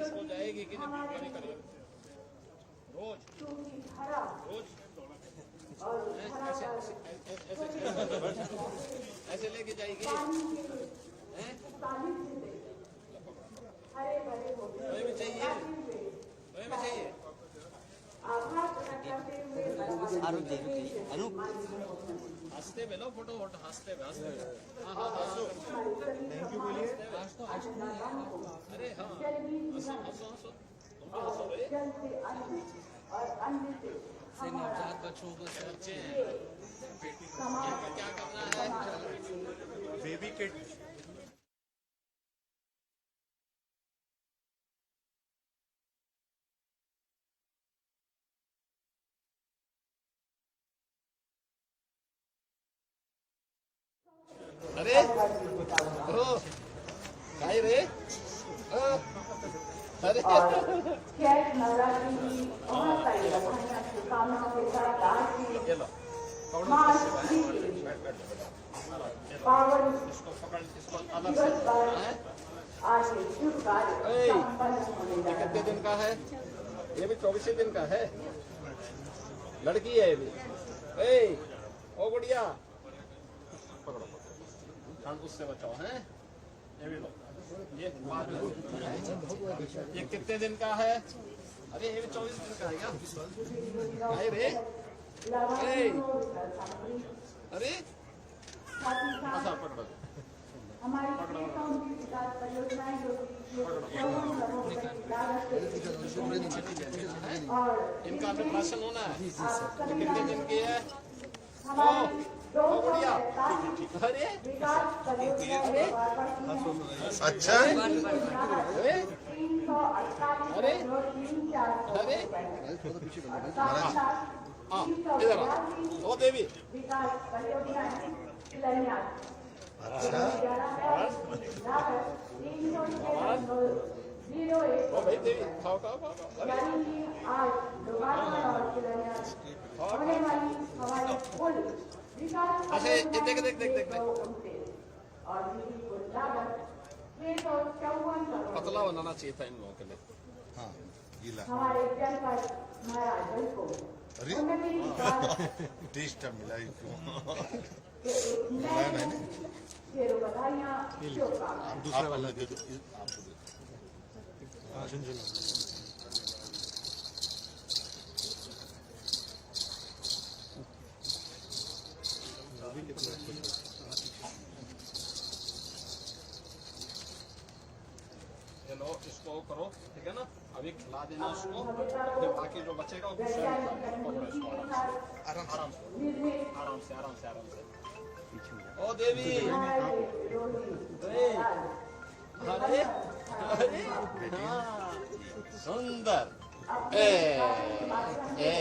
इसको जाएगी कि नहीं करेगी रोज रोज ऐसे लेके जाएगी तुम्हें भी चाहिए हंसते में लो फोटो हंसते में थैंक यू बोलिए। अरे हाँ हंसो हंसो हंसो तुम भी हंसो भाई नवजात बच्चों को बच्चे हैं क्या करना है बेबी किट। अरे ओ काय रे अरे नवरात्रि की बहुत सारी बधाइयां शुभकामनाओं के साथ आज की पावन दिवस पर आज के शुभ कार्य संपन्न होने जा रहे कितने दिन का है ये भी 24 दिन का है लड़की है ये भी ए ओ गुड़िया पकड़ो ठंड उससे बचाओ हैं ये भी लो ये कितने दिन का है अरे ये भी 24 दिन का है क्या भाई रे अरे अच्छा पकड़ो हमारी विकास परियोजनाएं जो इनका ऑपरेशन होना है कितने दिन की है ओ बढ़िया अरे अच्छा अरे अरे हाँ इधर ओ देवी ओ भाई देवी खाओ खाओ खाओ अच्छा ये देख देख देख देख पतला बनाना चाहिए था इन लोगों के लिए हाँ गीला हमारे जनपद महाराजगंज को अरे टेस्ट मिला इसको बधाइयाँ आप दूसरा वाला दे दो आपको दे सुन सुन लो इसको करो ठीक है ना अभी खिला देना उसको फिर बाकी जो बचेगा वो आराम से ओ देवी अरे अरे सुंदर ए ए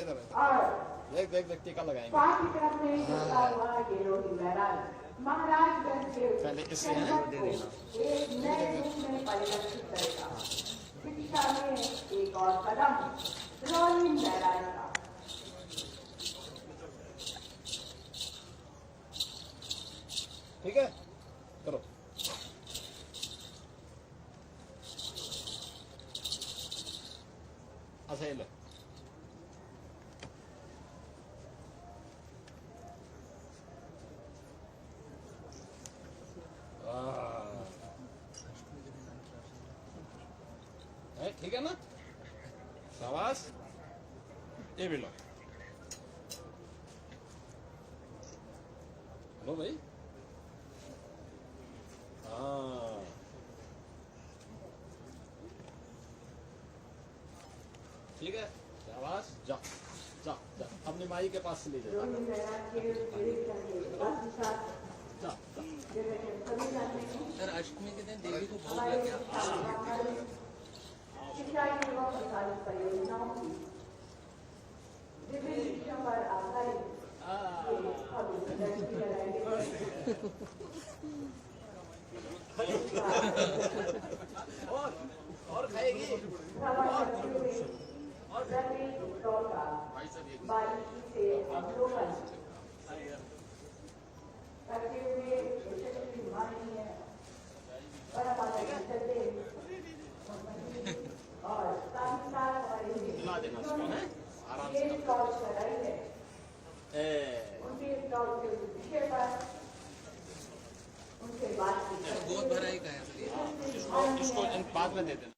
इधर देख देख देख टीका लगाएंगे पहले इससे है एक और कदम रोलिंग लहराए का ठीक है करो अच्छा ये लो ठीक है ना शाबाश ये भी लो लो भाई हाँ ठीक है शाबाश जा जा जा अपनी माई के पास से ले जाओ जा सर अष्टमी के दिन देवी को भोग लगे शिक्षा एवं प्रसारित परियोजनाओं की विभिन्न विषयों पर आधारित और खाएगी और बारीकी से अवलोकन करते हुए हिला देना उसको, हैं? आराम से गोद भराई का है सर ये। इसको बाद में दे देना।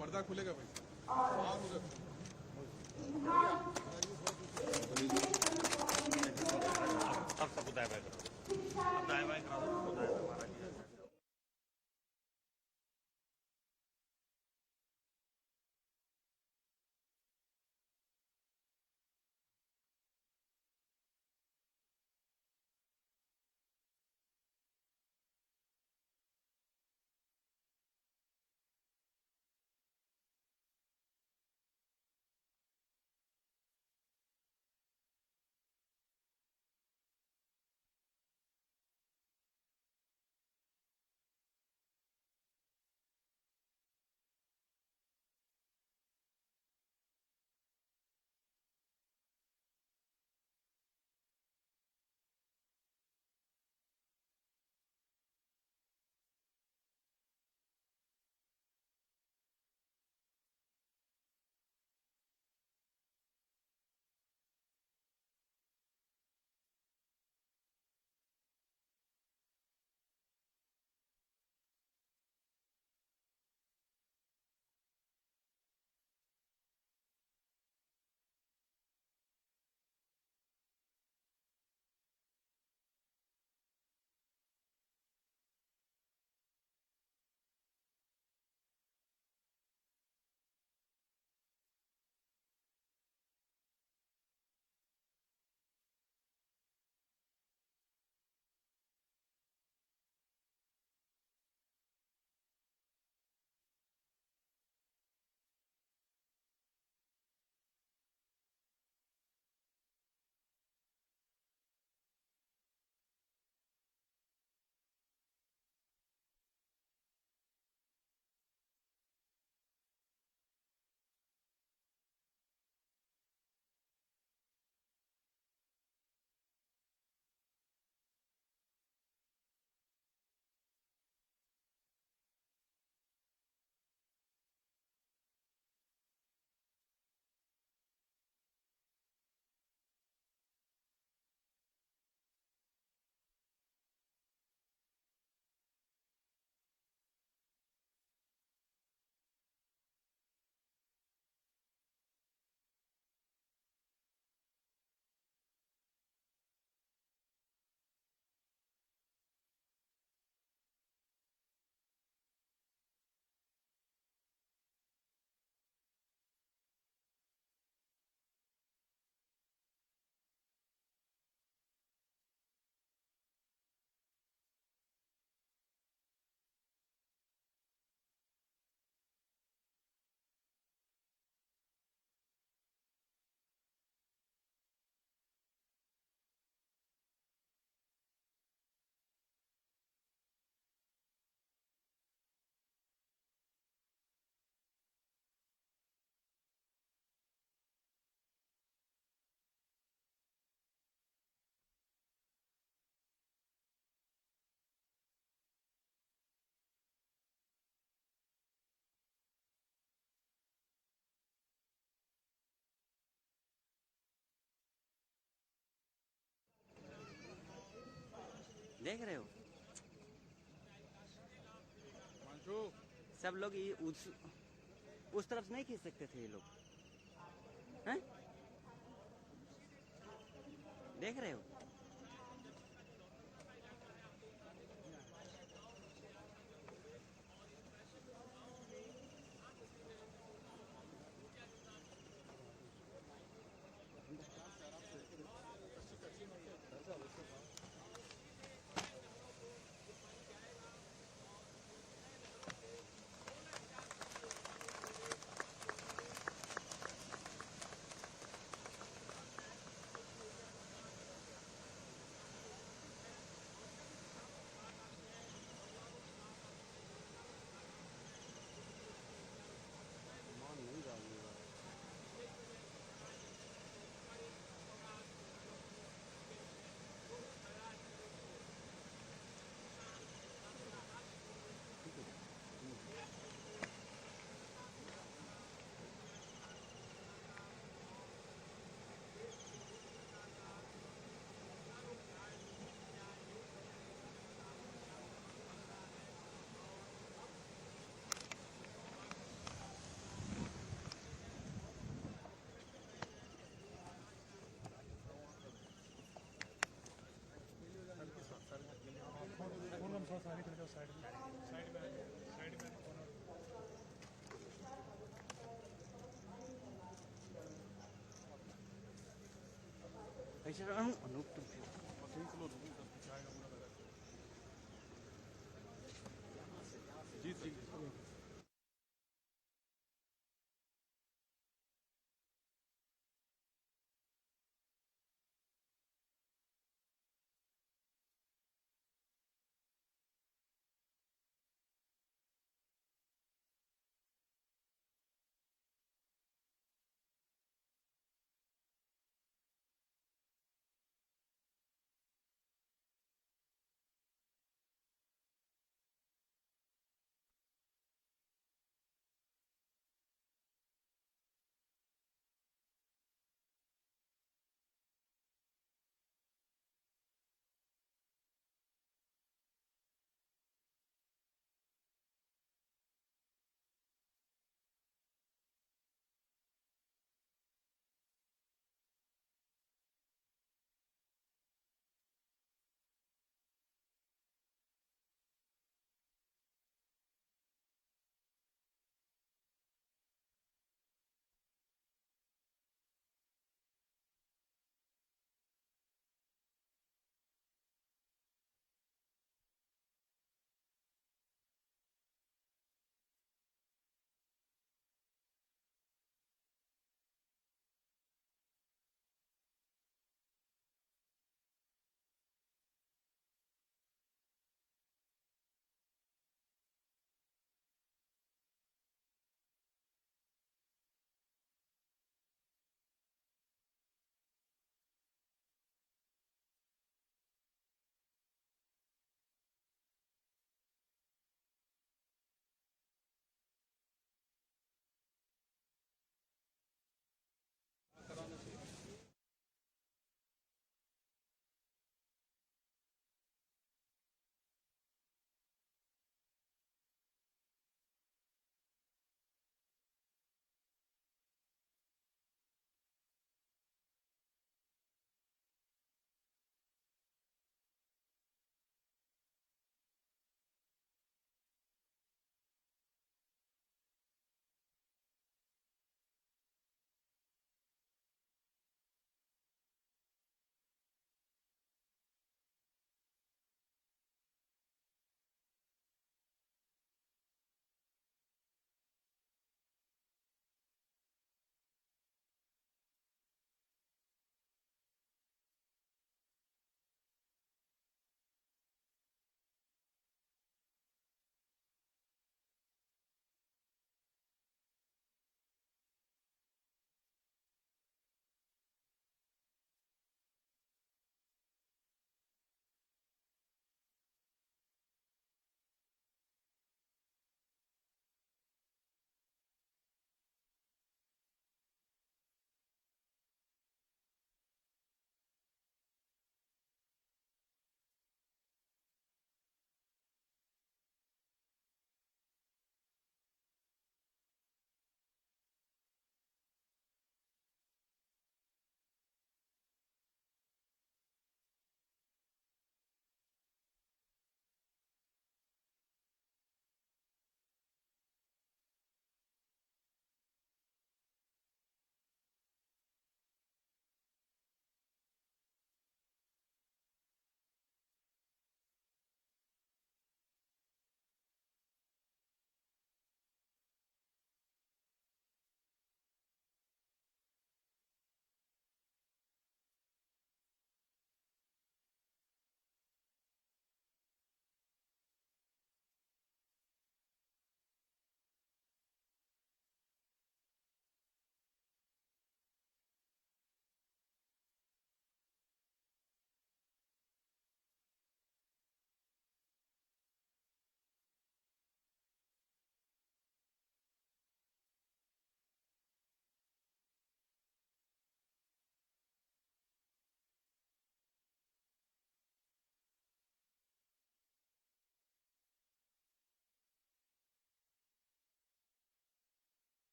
पर्दा खुलेगा भाई। अब सब दाएं बाएं करो, दाएं बाएं करो, दाएं बाएं महाराज। देख रहे हो मांशु सब लोग ये उस तरफ से नहीं खींच सकते थे ये लोग हैं देख रहे हो ऐसे अनूप तुम जीत सिंह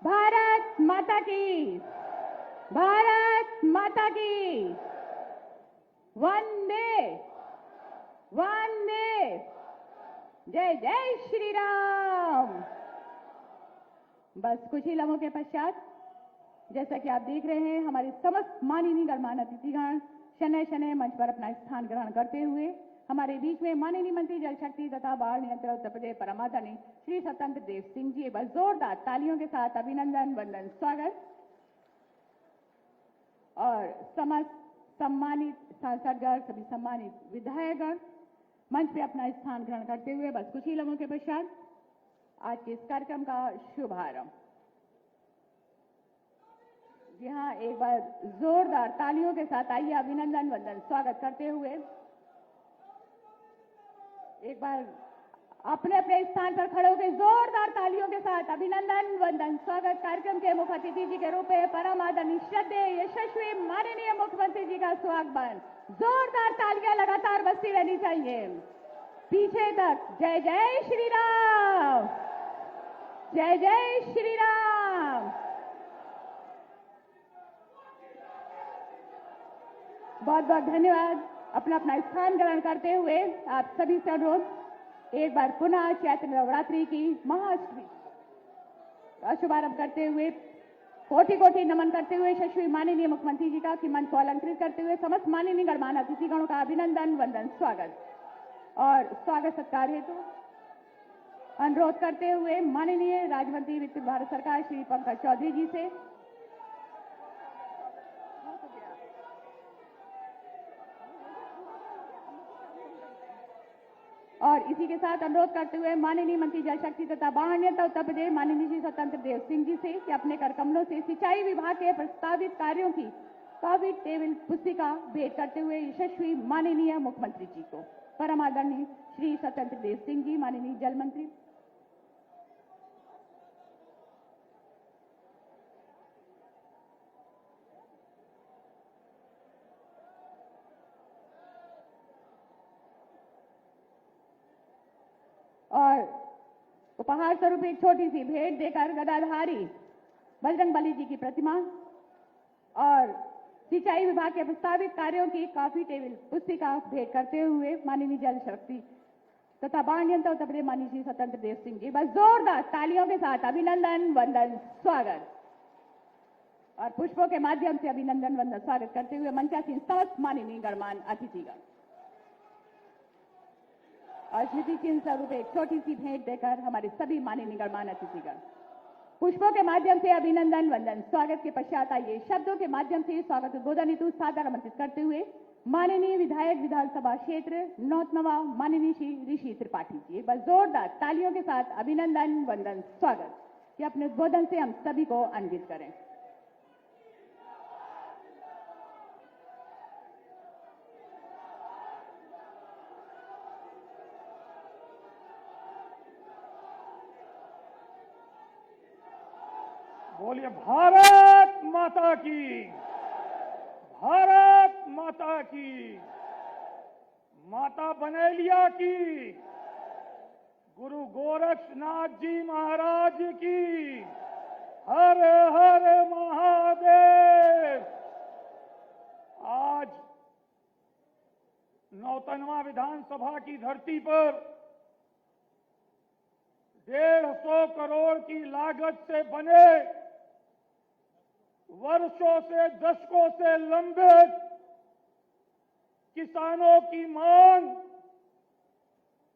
भारत माता की, भारत माता की, वंदे वंदे, जय जय श्री राम। बस कुछ ही लम्हों के पश्चात जैसा कि आप देख रहे हैं हमारे समस्त माननीय गणमान्य अतिथिगण शनय शनय मंच पर अपना स्थान ग्रहण करते हुए हमारे बीच में माननीय मंत्री जल शक्ति तथा बाढ़ नियंत्रण उत्तर प्रदेश परमादरणीय श्री स्वतंत्र देव सिंह जी। बस जोरदार तालियों के साथ अभिनंदन वंदन स्वागत। और समस्त सम्मानित सांसदगण, सभी सम्मानित विधायकगण मंच पे अपना स्थान ग्रहण करते हुए बस कुछ ही लम्हों के पश्चात आज के इस कार्यक्रम का शुभारंभ। जी हाँ, एक बार जोरदार तालियों के साथ आइए अभिनंदन वंदन स्वागत करते हुए एक बार अपने अपने स्थान पर खड़े होकर जोरदार तालियों के साथ अभिनंदन वंदन स्वागत। कार्यक्रम के मुख्य अतिथि जी के रूप में परम आदरणीय श्रद्धेय यशस्वी माननीय मुख्यमंत्री जी का स्वागत। जोरदार तालियां लगातार बजती रहनी चाहिए पीछे तक। जय जय श्री राम, जय जय श्री राम। बहुत बहुत धन्यवाद। अपना अपना स्थान ग्रहण करते हुए आप सभी से अनुरोध एक बार पुनः चैत्र नवरात्रि की महाअष्टमी का शुभारंभ करते हुए कोटि कोटि नमन करते हुए यशस्वी माननीय मुख्यमंत्री जी का मंच को अलंकृत करते हुए समस्त माननीय गणमान्य अतिथिगणों का अभिनंदन वंदन स्वागत। और स्वागत सत्कार हेतु अनुरोध करते हुए माननीय राज्य मंत्री वित्त भारत सरकार श्री पंकज चौधरी जी से और इसी के साथ अनुरोध करते हुए माननीय मंत्री जल शक्ति तथा बाढ़ नियंत्रण उत्तर प्रदेश माननीय श्री स्वतंत्र देव सिंह जी से कि अपने कर कमलों से सिंचाई विभाग के प्रस्तावित कार्यों की कॉफी टेबल पुस्तिका भेंट करते हुए यशस्वी माननीय मुख्यमंत्री जी को परम आदरणीय श्री स्वतंत्र देव सिंह जी माननीय जल मंत्री। और उपहार स्वरूप एक छोटी सी भेंट देकर गदाधारी बजरंगबली जी की प्रतिमा और सिंचाई विभाग के प्रस्तावित कार्यों की कॉफी टेबल पुस्तिका भेंट करते हुए माननीय जल शक्ति तथा बाढ़ नियंत्रण उत्तर प्रदेश माननीय श्री स्वतंत्र देव सिंह जी। बस जोरदार तालियों के साथ अभिनंदन वंदन स्वागत और पुष्पों के माध्यम से अभिनंदन वंदन स्वागत करते हुए मंचासीन समस्त माननीय गणमान्य अतिथिगण और स्मृति चिन्ह स्वरूप एक छोटी सी भेंट देकर हमारे सभी माननीय गणमान्य अतिथिगण पुष्पों के माध्यम से अभिनंदन वंदन स्वागत के पश्चात आइए शब्दों के माध्यम से स्वागत उद्बोधन हेतु सादर आमंत्रित करते हुए माननीय विधायक विधानसभा क्षेत्र नौतनवा माननीय श्री ऋषि त्रिपाठी जी। बस जोरदार तालियों के साथ अभिनंदन वंदन स्वागत कि अपने उद्बोधन से हम सभी को अन्वित करें। बोलिए भारत माता की, भारत माता की, माता बनेलिया की, गुरु गोरक्षनाथ जी महाराज की, हर हर महादेव। आज नौतनवा विधानसभा की धरती पर 150 करोड़ की लागत से बने वर्षों से दशकों से लंबित किसानों की मांग,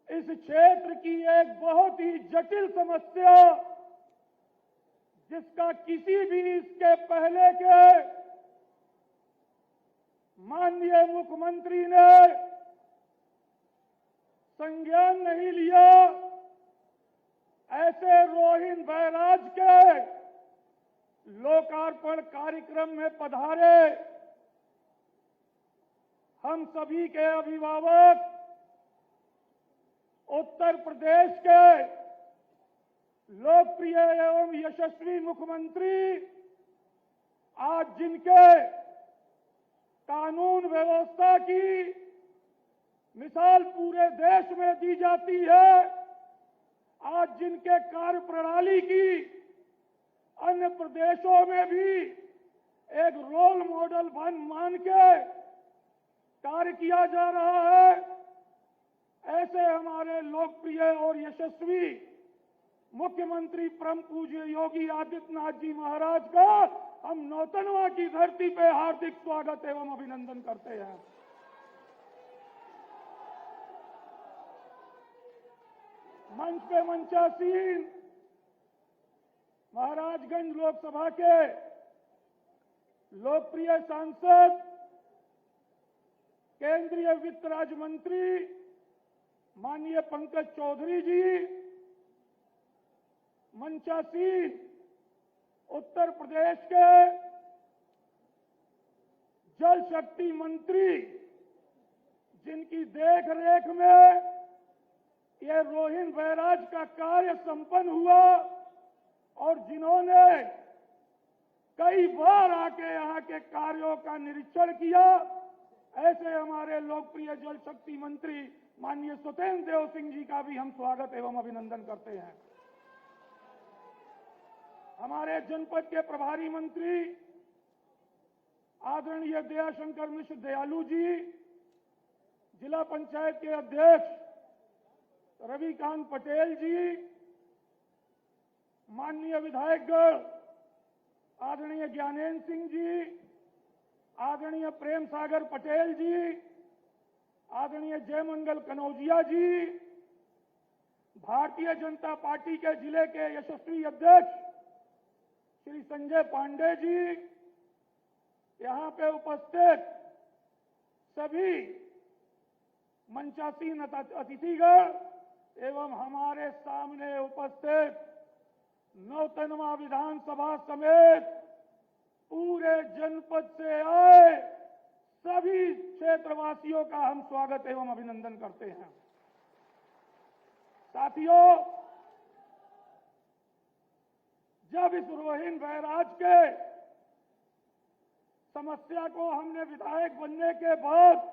इस क्षेत्र की एक बहुत ही जटिल समस्या जिसका किसी भी इसके पहले के माननीय मुख्यमंत्री ने संज्ञान नहीं लिया, ऐसे रोहिन बैराज के लोकार्पण कार्यक्रम में पधारे हम सभी के अभिभावक उत्तर प्रदेश के लोकप्रिय एवं यशस्वी मुख्यमंत्री, आज जिनके कानून व्यवस्था की मिसाल पूरे देश में दी जाती है, आज जिनके कार्य प्रणाली की अन्य प्रदेशों में भी एक रोल मॉडल मान के कार्य किया जा रहा है। ऐसे हमारे लोकप्रिय और यशस्वी मुख्यमंत्री परम पूज्य योगी आदित्यनाथ जी महाराज का हम नौतनवा की धरती पे हार्दिक स्वागत एवं अभिनंदन करते हैं। मंच पे मंचासीन महाराजगंज लोकसभा के लोकप्रिय सांसद केंद्रीय वित्त राज्य मंत्री माननीय पंकज चौधरी जी, मंचासीन उत्तर प्रदेश के जल शक्ति मंत्री जिनकी देख रेख में ये रोहिन बैराज का कार्य संपन्न हुआ और जिन्होंने कई बार आके यहाँ के कार्यों का निरीक्षण किया, ऐसे हमारे लोकप्रिय जल शक्ति मंत्री माननीय सत्येंद्र देव सिंह जी का भी हम स्वागत एवं अभिनंदन करते हैं। हमारे जनपद के प्रभारी मंत्री आदरणीय दयाशंकर मिश्र दयालु जी, जिला पंचायत के अध्यक्ष रविकांत पटेल जी, माननीय विधायकगण आदरणीय ज्ञानेन्द्र सिंह जी, आदरणीय प्रेम सागर पटेल जी, आदरणीय जयमंगल कनौजिया जी, भारतीय जनता पार्टी के जिले के यशस्वी अध्यक्ष श्री संजय पांडे जी, यहाँ पे उपस्थित सभी मंचासीन अतिथिगण एवं हमारे सामने उपस्थित नौतनवा विधानसभा समेत पूरे जनपद से आए सभी क्षेत्रवासियों का हम स्वागत एवं अभिनंदन करते हैं। साथियों, जब इस रोहिन बैराज के समस्या को हमने विधायक बनने के बाद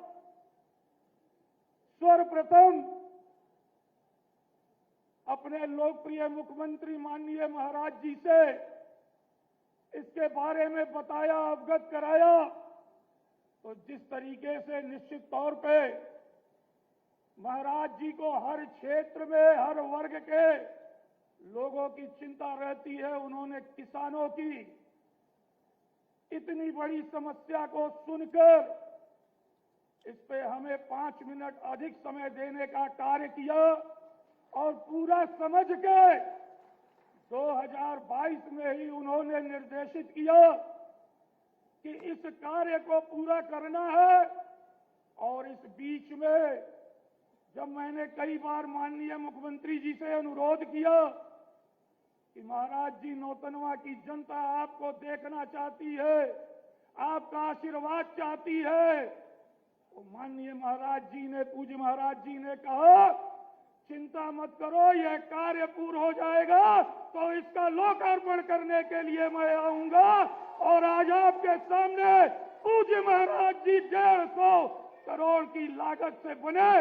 सर्वप्रथम अपने लोकप्रिय मुख्यमंत्री माननीय महाराज जी से इसके बारे में बताया, अवगत कराया, तो जिस तरीके से निश्चित तौर पे महाराज जी को हर क्षेत्र में हर वर्ग के लोगों की चिंता रहती है, उन्होंने किसानों की इतनी बड़ी समस्या को सुनकर इस पे हमें 5 मिनट अधिक समय देने का कार्य किया और पूरा समझ के 2022 में ही उन्होंने निर्देशित किया कि इस कार्य को पूरा करना है। और इस बीच में जब मैंने कई बार माननीय मुख्यमंत्री जी से अनुरोध किया कि महाराज जी, नौतनवा की जनता आपको देखना चाहती है, आपका आशीर्वाद चाहती है, तो माननीय महाराज जी ने, पूज्य महाराज जी ने कहा, चिंता मत करो, यह कार्य पूर्ण हो जाएगा तो इसका लोकार्पण करने के लिए मैं आऊंगा। और आज आपके सामने पूज्य महाराज जी 150 करोड़ की लागत से बने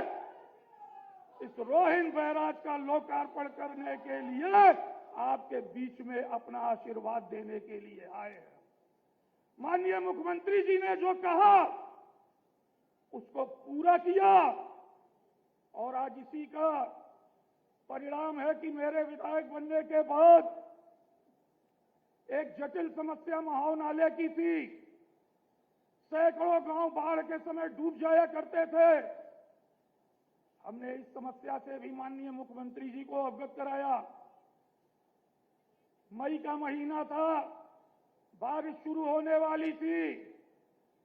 इस रोहिन बैराज का लोकार्पण करने के लिए आपके बीच में अपना आशीर्वाद देने के लिए आए हैं। माननीय मुख्यमंत्री जी ने जो कहा उसको पूरा किया और आज इसी का परिणाम है कि मेरे विधायक बनने के बाद एक जटिल समस्या महाव नाले की थी। सैकड़ों गांव बाढ़ के समय डूब जाया करते थे। हमने इस समस्या से भी माननीय मुख्यमंत्री जी को अवगत कराया। मई का महीना था, बारिश शुरू होने वाली थी,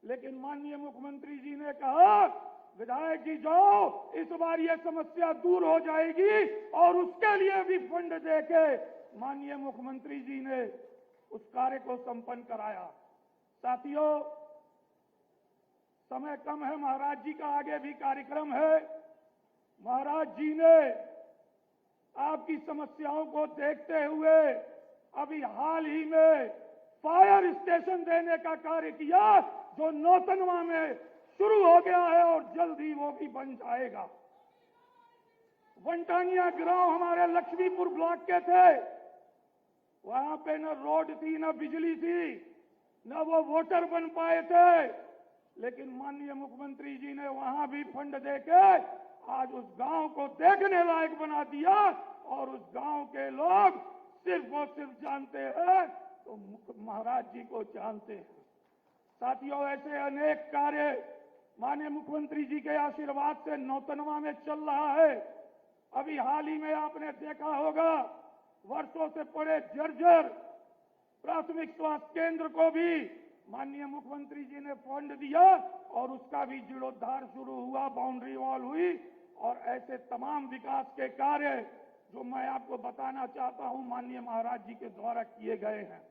लेकिन माननीय मुख्यमंत्री जी ने कहा, विधायक जी जाओ, इस बार यह समस्या दूर हो जाएगी, और उसके लिए भी फंड देके माननीय मुख्यमंत्री जी ने उस कार्य को संपन्न कराया। साथियों, समय कम है, महाराज जी का आगे भी कार्यक्रम है। महाराज जी ने आपकी समस्याओं को देखते हुए अभी हाल ही में फायर स्टेशन देने का कार्य किया, जो नौतनवा में शुरू हो गया है और जल्द ही वो भी बन जाएगा। वनटांगिया गांव हमारे लक्ष्मीपुर ब्लॉक के थे, वहां पे न रोड थी, न बिजली थी, न वो वोटर बन पाए थे, लेकिन माननीय मुख्यमंत्री जी ने वहां भी फंड देके आज उस गांव को देखने लायक बना दिया और उस गांव के लोग सिर्फ और सिर्फ जानते हैं तो महाराज जी को जानते हैं। साथियों, ऐसे अनेक कार्य माननीय मुख्यमंत्री जी के आशीर्वाद से नौतनवा में चल रहा है। अभी हाल ही में आपने देखा होगा, वर्षों से पड़े जर्जर प्राथमिक स्वास्थ्य केंद्र को भी माननीय मुख्यमंत्री जी ने फंड दिया और उसका भी जीर्णोद्धार शुरू हुआ, बाउंड्री वॉल हुई और ऐसे तमाम विकास के कार्य जो मैं आपको बताना चाहता हूं माननीय महाराज जी के द्वारा किए गए हैं।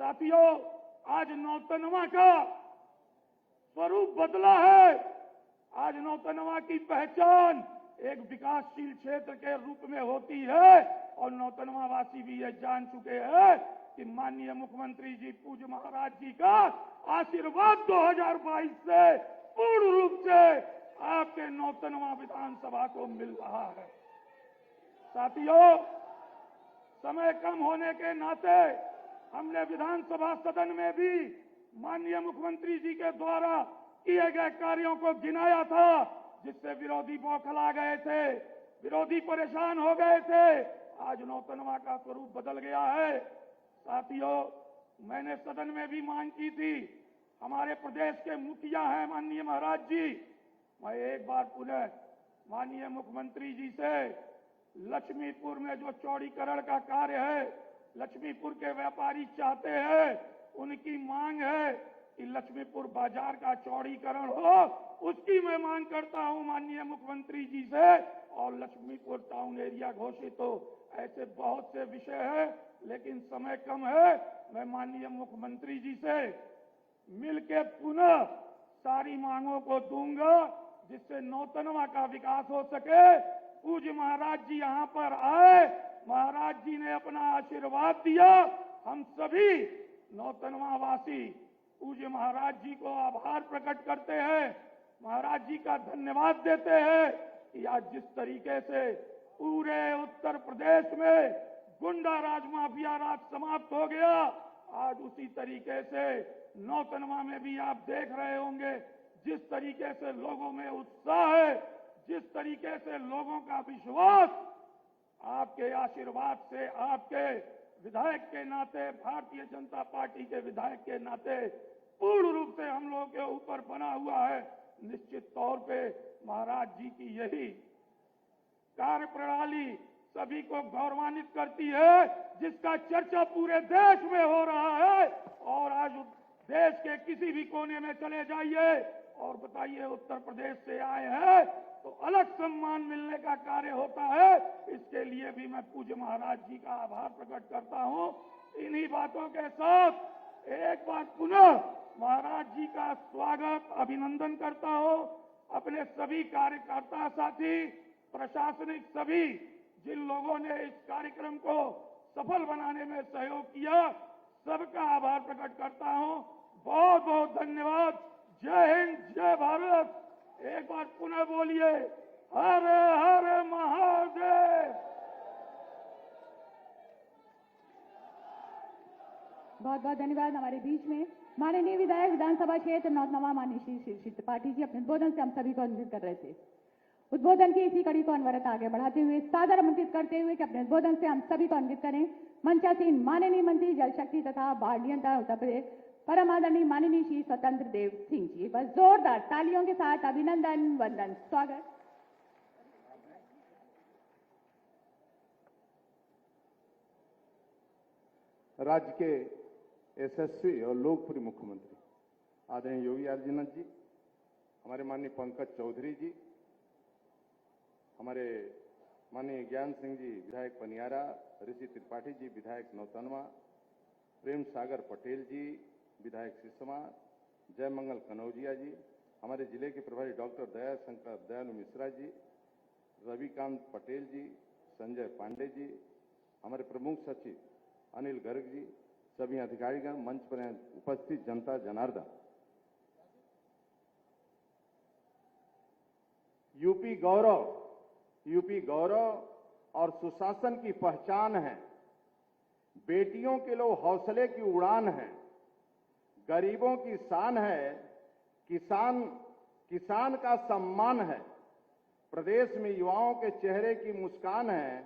साथियों, आज नौतनवा का स्वरूप बदला है। आज नौतनवा की पहचान एक विकासशील क्षेत्र के रूप में होती है और नौतनवा वासी भी यह जान चुके हैं कि माननीय मुख्यमंत्री जी पूज्य महाराज जी का आशीर्वाद 2022 से पूर्ण रूप से आपके नौतनवा विधानसभा को मिल रहा है। साथियों, समय कम होने के नाते हमने विधानसभा सदन में भी माननीय मुख्यमंत्री जी के द्वारा किए गए कार्यों को गिनाया था, जिससे विरोधी बौखला गए थे, विरोधी परेशान हो गए थे। आज नौतनवा का स्वरूप बदल गया है। साथियों, मैंने सदन में भी मांग की थी, हमारे प्रदेश के मुखिया हैं माननीय महाराज जी, मैं एक बार पुनः माननीय मुख्यमंत्री जी से लक्ष्मीपुर में जो चौड़ीकरण का कार्य है, लक्ष्मीपुर के व्यापारी चाहते हैं, उनकी मांग है कि लक्ष्मीपुर बाजार का चौड़ीकरण हो, उसकी मैं मांग करता हूं माननीय मुख्यमंत्री जी से। और लक्ष्मीपुर टाउन एरिया घोषित हो, ऐसे बहुत से विषय है, लेकिन समय कम है। मैं माननीय मुख्यमंत्री जी से मिलकर पुनः सारी मांगों को दूंगा, जिससे नौतनवा का विकास हो सके। पूज्य महाराज जी यहाँ पर आए, महाराज जी ने अपना आशीर्वाद दिया। हम सभी नौतनवा वासी पूज्य महाराज जी को आभार प्रकट करते हैं, महाराज जी का धन्यवाद देते हैं कि आज जिस तरीके से पूरे उत्तर प्रदेश में गुंडा राज, माफिया राज समाप्त हो गया, आज उसी तरीके से नौतनवा में भी आप देख रहे होंगे जिस तरीके से लोगों में उत्साह है, जिस तरीके से लोगों का विश्वास आपके आशीर्वाद से, आपके विधायक के नाते, भारतीय जनता पार्टी के विधायक के नाते पूर्ण रूप से हम लोगों के ऊपर बना हुआ है। निश्चित तौर पे महाराज जी की यही कार्य प्रणाली सभी को गौरवान्वित करती है, जिसका चर्चा पूरे देश में हो रहा है। और आज देश के किसी भी कोने में चले जाइए और बताइए उत्तर प्रदेश से आए हैं तो अलग सम्मान मिलने का कार्य होता है। इसके लिए भी मैं पूज्य महाराज जी का आभार प्रकट करता हूं। इन्हीं बातों के साथ एक बार पुनः महाराज जी का स्वागत, अभिनंदन करता हूं। अपने सभी कार्यकर्ता साथी, प्रशासनिक सभी जिन लोगों ने इस कार्यक्रम को सफल बनाने में सहयोग किया, सबका आभार प्रकट करता हूं। बहुत बहुत धन्यवाद। जय हिंद, जय भारत। एक बार पुनः बोलिए, हर हर महादेव। बहुत बहुत धन्यवाद। हमारे बीच में माननीय विधायक विधानसभा क्षेत्र नौतनवा माननीय श्री त्रिपाठी जी अपने उद्बोधन से हम सभी को अनुमोदित कर रहे थे। उद्बोधन की इसी कड़ी को अनवरत आगे बढ़ाते हुए सादर आमंत्रित करते हुए कि अपने उद्बोधन से हम सभी को अनुमोदित करें मंचासीन माननीय मंत्री जल शक्ति तथा बाढ़ नियंत्रण उत्तर प्रदेश परम आदरणीय माननीय श्री स्वतंत्र देव सिंह जी। बस जोरदार तालियों के साथ अभिनंदन, वंदन, स्वागत। राज्य के यशस्वी और लोकप्रिय मुख्यमंत्री आदरणीय योगी आदित्यनाथ जी, हमारे माननीय पंकज चौधरी जी, हमारे माननीय ज्ञान सिंह जी विधायक पनियारा, ऋषि त्रिपाठी जी विधायक नौतनवा, प्रेम सागर पटेल जी विधायक सिसमा, जयमंगल कनौजिया जी, हमारे जिले के प्रभारी डॉक्टर दया शंकर दयालु मिश्रा जी, रविकांत पटेल जी, संजय पांडे जी, हमारे प्रमुख सचिव अनिल गर्ग जी, सभी अधिकारीगण, मंच पर उपस्थित जनता जनार्दन। यूपी गौरव और सुशासन की पहचान है। बेटियों के लिए हौसले की उड़ान है, गरीबों की शान है, किसान का सम्मान है, प्रदेश में युवाओं के चेहरे की मुस्कान है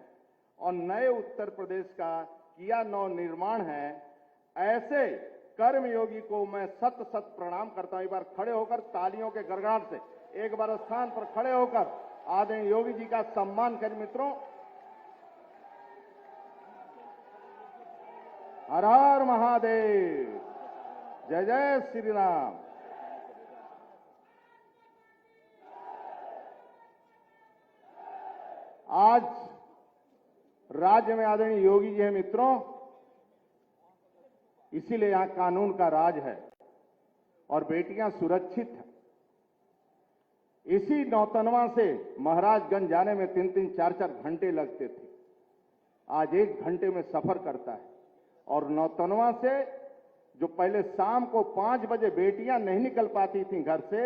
और नए उत्तर प्रदेश का किया नव निर्माण है। ऐसे कर्मयोगी को मैं सत सत प्रणाम करता हूं। एक बार खड़े होकर तालियों के गड़गड़ाहट से एक बार स्थान पर खड़े होकर आदरणीय योगी जी का सम्मान करें। मित्रों, हर हर महादेव, जय जय श्री राम। आज राज्य में आदरणीय योगी जी हैं मित्रों, इसीलिए यहां कानून का राज है और बेटियां सुरक्षित हैं। इसी नौतनवा से महाराजगंज जाने में 3-3, 4-4 घंटे लगते थे, आज 1 घंटे में सफर करता है। और नौतनवा से जो पहले शाम को 5 बजे बेटियां नहीं निकल पाती थी घर से,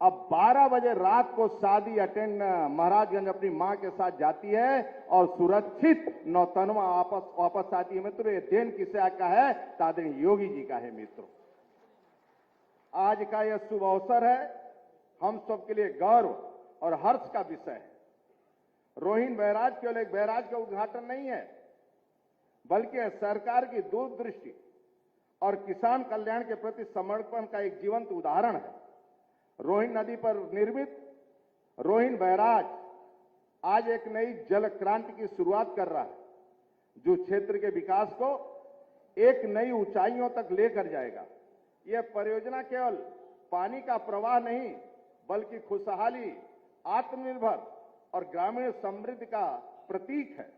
अब 12 बजे रात को शादी अटेंड महाराजगंज अपनी मां के साथ जाती है और सुरक्षित नौतनवा वापस आती है। मित्रों, ये देन किसे का है? आदरणीय योगी जी का है। मित्रों, आज का यह शुभ अवसर है, हम सबके लिए गौरव और हर्ष का विषय है। रोहिन बैराज केवल एक बैराज का उद्घाटन नहीं है, बल्कि सरकार की दूरदृष्टि और किसान कल्याण के प्रति समर्पण का एक जीवंत उदाहरण है। रोहिन नदी पर निर्मित रोहिन बैराज आज एक नई जल क्रांति की शुरुआत कर रहा है, जो क्षेत्र के विकास को एक नई ऊंचाइयों तक लेकर जाएगा। यह परियोजना केवल पानी का प्रवाह नहीं, बल्कि खुशहाली, आत्मनिर्भर और ग्रामीण समृद्धि का प्रतीक है।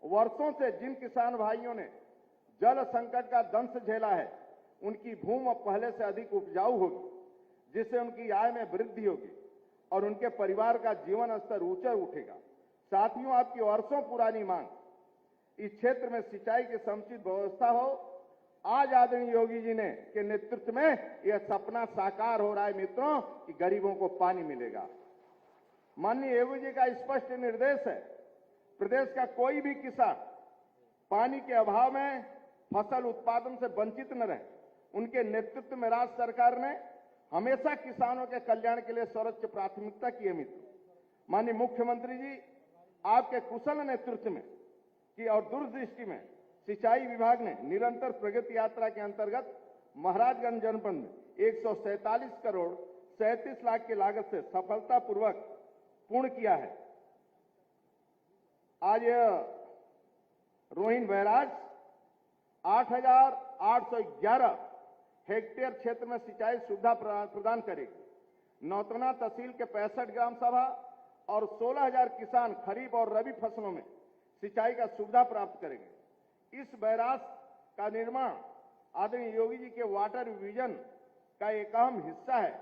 वर्षों से जिन किसान भाइयों ने जल संकट का दंश झेला है, उनकी भूमि अब पहले से अधिक उपजाऊ होगी, जिससे उनकी आय में वृद्धि होगी और उनके परिवार का जीवन स्तर ऊंचा उठेगा। साथियों, आपकी वर्षों पुरानी मांग इस क्षेत्र में सिंचाई की समुचित व्यवस्था हो, आज आदरणीय योगी जी ने के नेतृत्व में यह सपना साकार हो रहा है। मित्रों, कि गरीबों को पानी मिलेगा। माननीय योगी जी का स्पष्ट निर्देश है, प्रदेश का कोई भी किसान पानी के अभाव में फसल उत्पादन से वंचित न रहे। उनके नेतृत्व में राज्य सरकार ने हमेशा किसानों के कल्याण के लिए सर्वोच्च प्राथमिकता की है। मित्र, माननीय मुख्यमंत्री जी आपके कुशल नेतृत्व में की और दूरदृष्टि में सिंचाई विभाग ने निरंतर प्रगति यात्रा के अंतर्गत महाराजगंज जनपद में 147 करोड़ 37 लाख की लागत से सफलतापूर्वक पूर्ण किया है। आज रोहिन बैराज 8,811 हेक्टेयर क्षेत्र में सिंचाई सुविधा प्रदान करेगी। नौतना तहसील के 65 ग्राम सभा और 16,000 किसान खरीफ और रबी फसलों में सिंचाई का सुविधा प्राप्त करेंगे। इस बैराज का निर्माण आदरणीय योगी जी के वाटर विजन का एक अहम हिस्सा है।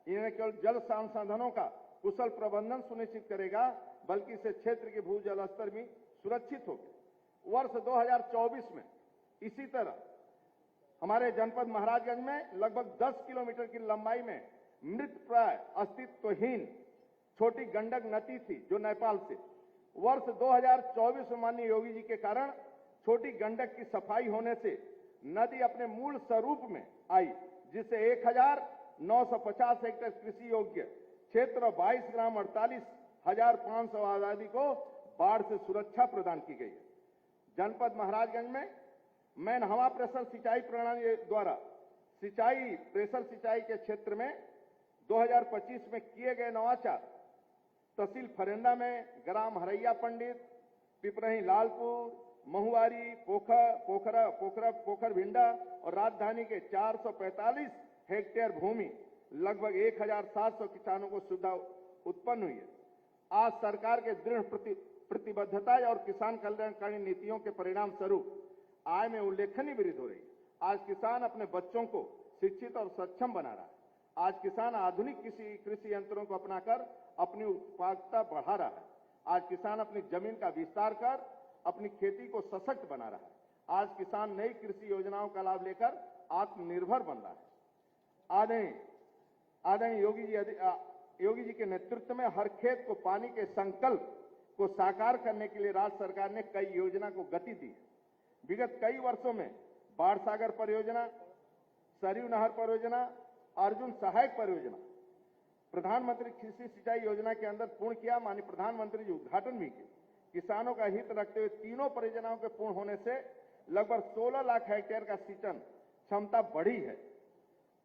इन्हें केवल जल संसाधनों का कुशल प्रबंधन सुनिश्चित करेगा, बल्कि इससे क्षेत्र के भूजल स्तर भी सुरक्षित होगा। वर्ष 2024 में इसी तरह हमारे जनपद महाराजगंज में लगभग 10 किलोमीटर की लंबाई में मृत प्राय अस्तित्वहीन छोटी गंडक नदी थी, जो नेपाल से वर्ष 2024 में माननीय योगी जी के कारण छोटी गंडक की सफाई होने से नदी अपने मूल स्वरूप में आई, जिससे 1,950 हेक्टेयर कृषि योग्य क्षेत्र 22 ग्राम 48,500 आबादी को बाढ़ से सुरक्षा प्रदान की गई है। जनपद महाराजगंज में मैन हवा प्रेशर सिंचाई प्रणाली द्वारा सिंचाई प्रेशर सिंचाई के क्षेत्र में 2025 में किए गए नवाचार तहसील फरेंदा में ग्राम हरैया पंडित, पिपरही लालपुर, महुआरी, पोखर भिंडा और राजधानी के 445 हेक्टेयर भूमि लगभग 1,700 किसानों को सुविधा उत्पन्न हुई है। आज सरकार के दृढ़ प्रतिबद्धता और किसान कल्याणकारी नीतियों के परिणाम स्वरूप आय में उल्लेखनीय वृद्धि हो रही है। आज किसान अपने बच्चों को शिक्षित और सक्षम बना रहा है। आज किसान आधुनिक कृषि यंत्रों को अपनाकर अपनी उत्पादकता बढ़ा रहा है। आज किसान अपनी जमीन का विस्तार कर अपनी खेती को सशक्त बना रहा है। आज किसान नई कृषि योजनाओं का लाभ लेकर आत्मनिर्भर बन रहा है। आदरणीय योगी जी के नेतृत्व में हर खेत को पानी के संकल्प को साकार करने के लिए राज्य सरकार ने कई योजना को गति दी है, विगत कई वर्षों में बाढ़ सागर परियोजना, सरयू नहर परियोजना, अर्जुन सहायक परियोजना, प्रधानमंत्री कृषि सिंचाई योजना के अंदर पूर्ण किया। माननीय प्रधानमंत्री जी उद्घाटन भी किए। किसानों का हित रखते हुए तीनों परियोजनाओं के पूर्ण होने से लगभग 16 लाख हेक्टेयर का सिंचन क्षमता बढ़ी है।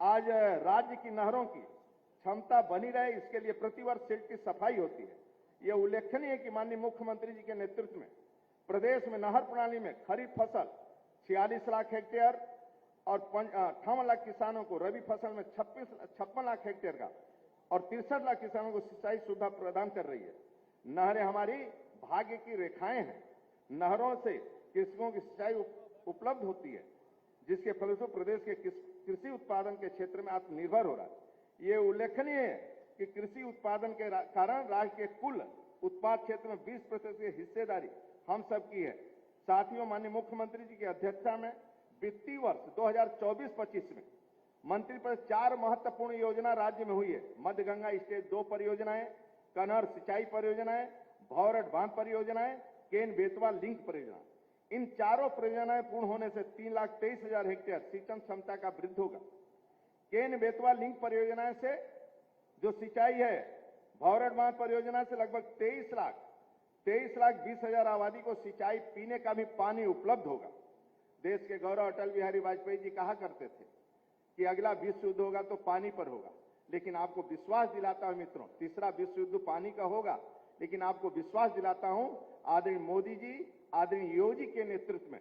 आज राज्य की नहरों की क्षमता बनी रहे, इसके लिए प्रतिवर्ष सिल्ट की सफाई होती है। यह उल्लेखनीय है कि माननीय मुख्यमंत्री जी के नेतृत्व में प्रदेश में नहर प्रणाली में खरीफ फसल 46 लाख हेक्टेयर और 58 लाख किसानों को, रबी फसल में 56 लाख हेक्टेयर का और 63 लाख किसानों को सिंचाई सुविधा प्रदान कर रही है। नहरें हमारी भाग्य की रेखाएं हैं। नहरों से कृषकों की सिंचाई उपलब्ध होती है, जिसके फलस्वरूप प्रदेश के कृषि उत्पादन के क्षेत्र में आत्मनिर्भर हो रहा है। ये उल्लेखनीय है कि कृषि उत्पादन के कारण राज्य के कुल उत्पाद क्षेत्र में 20% की हिस्सेदारी हम सबकी है। साथियों, माननीय मुख्यमंत्री जी की अध्यक्षता में वित्तीय वर्ष 2024-25 में मंत्रिपरिषद 4 महत्वपूर्ण योजना राज्य में हुई है। मध्य गंगा स्टेज 2 परियोजनाएं, कनहर सिंचाई परियोजनाएं, भौरट बांध परियोजनाएं, केन बेतवा लिंक परियोजना। इन चारों परियोजनाएं पूर्ण होने से 3,23,000 हेक्टेयर सिंचन क्षमता का वृद्धि होगा। केन बेतवा लिंक परियोजना से जो सिंचाई है, भौरट बांध परियोजना से लगभग 23 लाख 20,000 आबादी को सिंचाई पीने का भी पानी उपलब्ध होगा। देश के गौरव अटल बिहारी वाजपेयी जी कहा करते थे कि अगला विश्व युद्ध होगा तो पानी पर होगा, लेकिन आपको विश्वास दिलाता हूं मित्रों, तीसरा विश्व युद्ध पानी का होगा, लेकिन आपको विश्वास दिलाता हूं आदरणीय मोदी जी, आदरणीय योगी के नेतृत्व में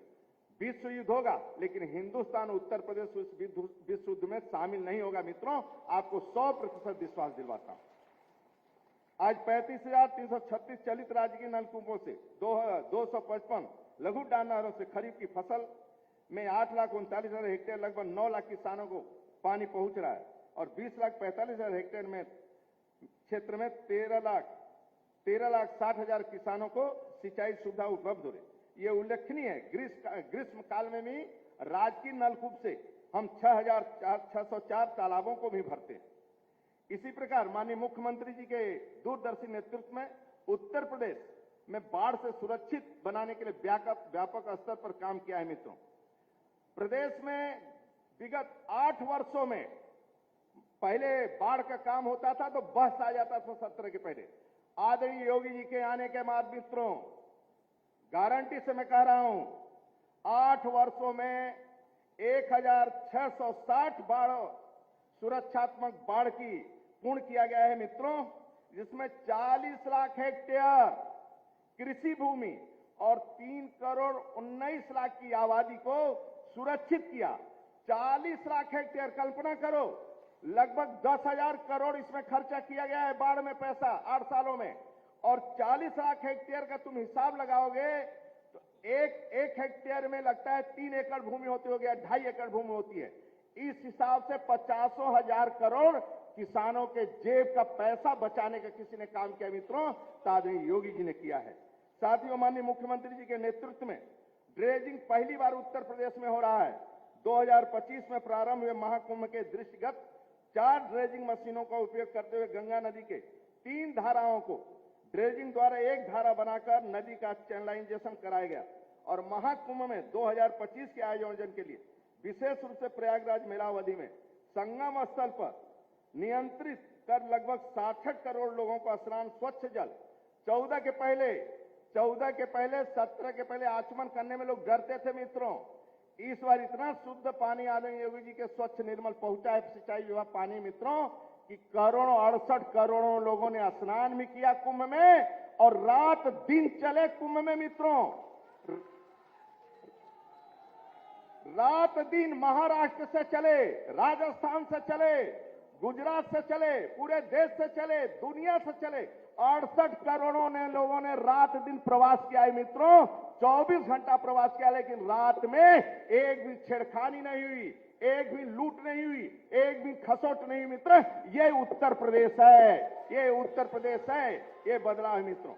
विश्व युद्ध होगा, लेकिन हिंदुस्तान उत्तर प्रदेश उस विश्व युद्ध में शामिल नहीं होगा। मित्रों, आपको 100% विश्वास दिलवाता हूं। आज 35,336 चलित राज्य के नलकूपों से 255 लघु डांड नहरों से खरीफ की फसल में 8,39,000 हेक्टेयर लगभग 9 लाख किसानों को पानी पहुंच रहा है और 20,45,000 हेक्टेयर में क्षेत्र में 13,60,000 किसानों को सिंचाई सुविधा उपलब्ध हो रही। ये उल्लेखनीय है। ग्रीष्म काल में भी राज्य की नलकूप से हम 6,604 तालाबों को भी भरते हैं। इसी प्रकार माननीय मुख्यमंत्री जी के दूरदर्शी नेतृत्व में उत्तर प्रदेश में बाढ़ से सुरक्षित बनाने के लिए व्यापक स्तर पर काम किया है। मित्रों, प्रदेश में विगत 8 वर्षों में पहले बाढ़ का काम होता था तो बस आ जाता था सत्र के पहले। आदरणीय योगी जी के आने के बाद मित्रों, गारंटी से मैं कह रहा हूं, 8 वर्षों में 1,660 बाढ़ सुरक्षात्मक बाढ़ की पूर्ण किया गया है मित्रों, जिसमें 40 लाख हेक्टेयर कृषि भूमि और 3,19,00,000 की आबादी को सुरक्षित किया। 40 लाख हेक्टेयर, कल्पना करो, लगभग 10,000 करोड़ इसमें खर्चा किया गया है बाढ़ में पैसा 8 सालों में, और 40 लाख हेक्टेयर का तुम हिसाब लगाओगे तो एक हेक्टेयर में लगता है 3 एकड़ भूमि होती होगी, 2.5 एकड़ भूमि होती है। इस हिसाब से 50,000 करोड़ किसानों के जेब का पैसा बचाने का किसी ने काम किया मित्रों, तो आदरणीय योगी जी ने किया है। साथियों, माननीय मुख्यमंत्री जी के नेतृत्व में ड्रेजिंग पहली बार उत्तर प्रदेश में हो रहा है। 2025 में प्रारंभ हुए महाकुंभ के दृष्टिगत 4 ड्रेजिंग मशीनों का उपयोग करते हुए गंगा नदी के 3 धाराओं को ड्रेजिंग द्वारा एक धारा बनाकर नदी का चैनलाइजेशन कराया गया और महाकुंभ में 2025 के आयोजन के लिए विशेष रूप से प्रयागराज मेला अवधि में संगम स्थल पर नियंत्रित कर लगभग 66 करोड़ लोगों को स्नान, स्वच्छ जल 14 के पहले 17 के पहले आचमन करने में लोग डरते थे मित्रों। इस बार इतना शुद्ध पानी आदरणीय योगी जी के स्वच्छ निर्मल पहुंचा है सिंचाई विभाग पानी मित्रों कि 68 करोड़ों लोगों ने स्नान भी किया कुंभ में और रात दिन चले कुंभ में मित्रों। रात दिन महाराष्ट्र से चले, राजस्थान से चले, गुजरात से चले, पूरे देश से चले, दुनिया से चले, 68 करोड़ों ने लोगों ने रात दिन प्रवास किया है मित्रों। 24 घंटा प्रवास किया, लेकिन रात में एक भी छेड़खानी नहीं हुई, एक भी लूट नहीं हुई, एक भी खसोट नहीं हुई मित्र। ये उत्तर प्रदेश है, ये उत्तर प्रदेश है, ये बदलाव है मित्रों।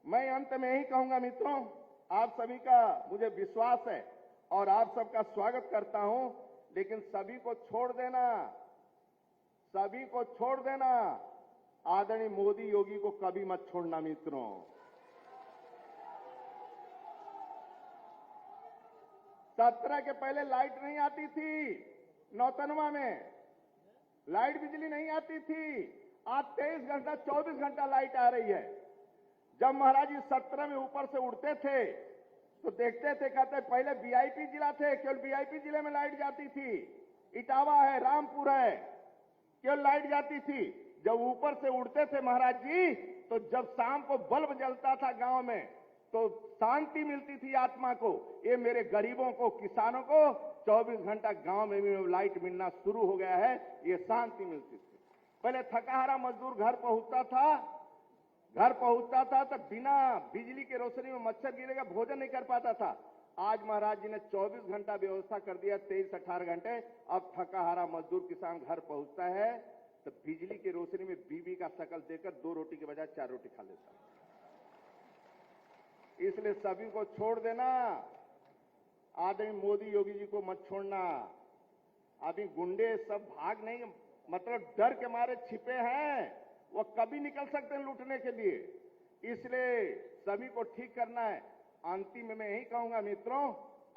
मैं अंत में यही कहूंगा मित्रों, आप सभी का मुझे विश्वास है और आप सबका स्वागत करता हूं, लेकिन सभी को छोड़ देना, आदरणीय मोदी योगी को कभी मत छोड़ना मित्रों। 17 के पहले लाइट नहीं आती थी, नौतनवा में लाइट बिजली नहीं आती थी। आज 23 घंटा 24 घंटा लाइट आ रही है। जब महाराज जी 17 में ऊपर से उड़ते थे तो देखते थे, कहते पहले वीआईपी जिला थे, केवल वीआईपी जिले में लाइट जाती थी। इटावा है, रामपुर है, केवल लाइट जाती थी। जब ऊपर से उड़ते थे महाराज जी, तो जब शाम को बल्ब जलता था गांव में तो शांति मिलती थी आत्मा को। ये मेरे गरीबों को, किसानों को 24 घंटा गांव में भी लाइट मिलना शुरू हो गया है, ये शांति मिलती थी। पहले थकाहारा मजदूर घर पहुंचता था तो बिना बिजली के रोशनी में मच्छर गिरेगा, भोजन नहीं कर पाता था। आज महाराज जी ने 24 घंटा व्यवस्था कर दिया, 23-18 घंटे। अब थकाहारा मजदूर किसान घर पहुंचता है तो बिजली की रोशनी में बीबी का शकल देकर 2 रोटी के बजाय 4 रोटी खा लेता है। इसलिए सभी को छोड़ देना, आदमी मोदी योगी जी को मत छोड़ना। अभी गुंडे सब भाग नहीं, मतलब डर के मारे छिपे हैं, वो कभी निकल सकते हैं लूटने के लिए। इसलिए सभी को ठीक करना है। अंतिम में मैं यही कहूंगा मित्रों,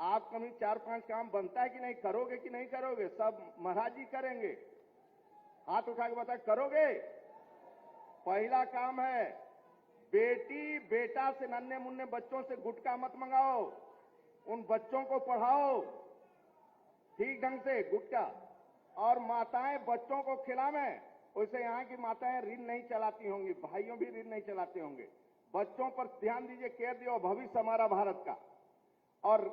आपका भी 4-5 काम बनता है कि नहीं, करोगे कि नहीं करोगे? सब महाराज जी करेंगे। हाथ उठा के बता, करोगे? पहला काम है, बेटी बेटा से नन्हे मुन्ने बच्चों से गुटखा मत मंगाओ, उन बच्चों को पढ़ाओ ठीक ढंग से गुटखा। और माताएं बच्चों को खिलावें। वैसे यहाँ की माताएं ऋण नहीं चलाती होंगी, भाइयों भी ऋण नहीं चलाते होंगे। बच्चों पर ध्यान दीजिए, केयर दियो, भविष्य हमारा भारत का। और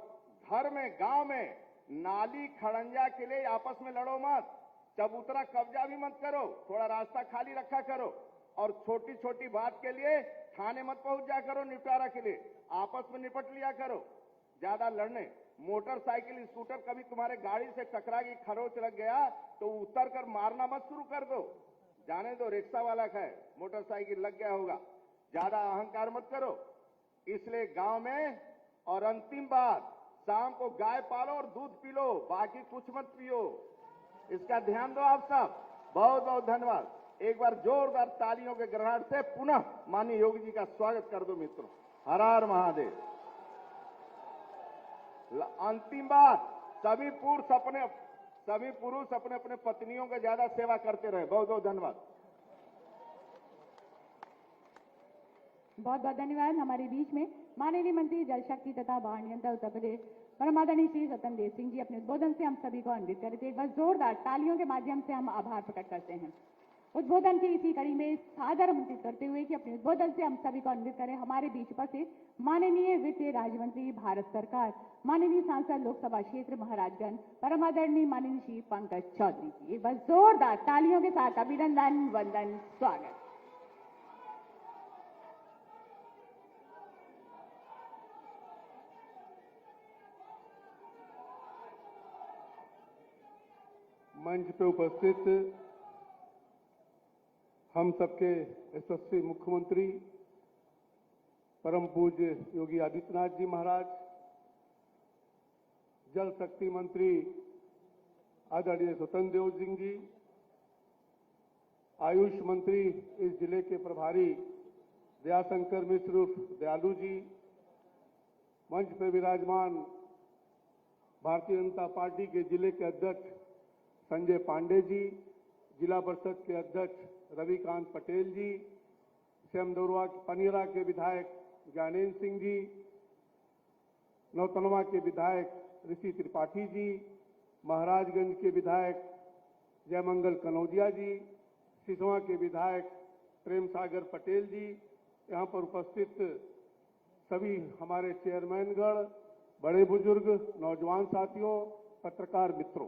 घर में, गांव में नाली खड़ंजा के लिए आपस में लड़ो मत, चबूतरा कब्जा भी मत करो, थोड़ा रास्ता खाली रखा करो। और छोटी छोटी बात के लिए थाने मत पहुंच जा करो, निपटारा के लिए आपस में निपट लिया करो। ज्यादा लड़ने, मोटरसाइकिल स्कूटर कभी तुम्हारे गाड़ी से टकरा गई, खरोच लग गया तो उतर कर मारना मत शुरू कर दो, जाने दो, रिक्शा वाला का है, मोटरसाइकिल लग गया होगा। ज्यादा अहंकार मत करो। इसलिए गांव में, और अंतिम बात, शाम को गाय पालो और दूध पी लो, बाकी कुछ मत पियो। इसका ध्यान दो आप सब। बहुत बहुत धन्यवाद। एक बार जोरदार तालियों के गड़गड़ाहट से पुनः माननीय योगी जी का स्वागत कर दो मित्रों। हर हर महादेव। अंतिम बात, सभी पुरुष अपने अपने पत्नियों का ज्यादा सेवा करते रहे। बहुत बहुत धन्यवाद। बहुत बहुत धन्यवाद। हमारे बीच में माननीय मंत्री जल शक्ति तथा बाढ़ नियंत्रण उत्तर प्रदेश परम आदरणीय श्री सत्यदेव सिंह जी अपने उद्बोधन से हम सभी को अन्वित करे थे। एक बार जोरदार तालियों के माध्यम से हम आभार प्रकट करते हैं। उद्बोधन की इसी कड़ी में सादर आमंत्रित करते हुए कि अपने उद्बोधन से हम सभी को अन्वित करें हमारे बीच उपस्थित माननीय वित्त राज्य मंत्री भारत सरकार, माननीय सांसद लोकसभा क्षेत्र महाराजगंज परम आदरणीय माननीय श्री पंकज चौधरी जी। एक बार जोरदार तालियों के साथ अभिनंदन, वंदन, स्वागत। मंच पे उपस्थित हम सबके यशस्वी मुख्यमंत्री परम पूज्य योगी आदित्यनाथ जी महाराज, जल शक्ति मंत्री आदरणीय सत्यदेव सिंह जी, आयुष मंत्री इस जिले के प्रभारी दयाशंकर मिश्र उर्फ दयालु जी, मंच पर विराजमान भारतीय जनता पार्टी के जिले के अध्यक्ष संजय पांडे जी, जिला परिषद के अध्यक्ष रविकांत पटेल जी, श्यामदौरवा पनियरा के विधायक ज्ञानेन्द्र सिंह जी, नौतनवा के विधायक ऋषि त्रिपाठी जी, महाराजगंज के विधायक जयमंगल कनौजिया जी, सिसवा के विधायक प्रेम सागर पटेल जी, यहाँ पर उपस्थित सभी हमारे चेयरमैनगण, बड़े बुजुर्ग, नौजवान साथियों, पत्रकार मित्रों,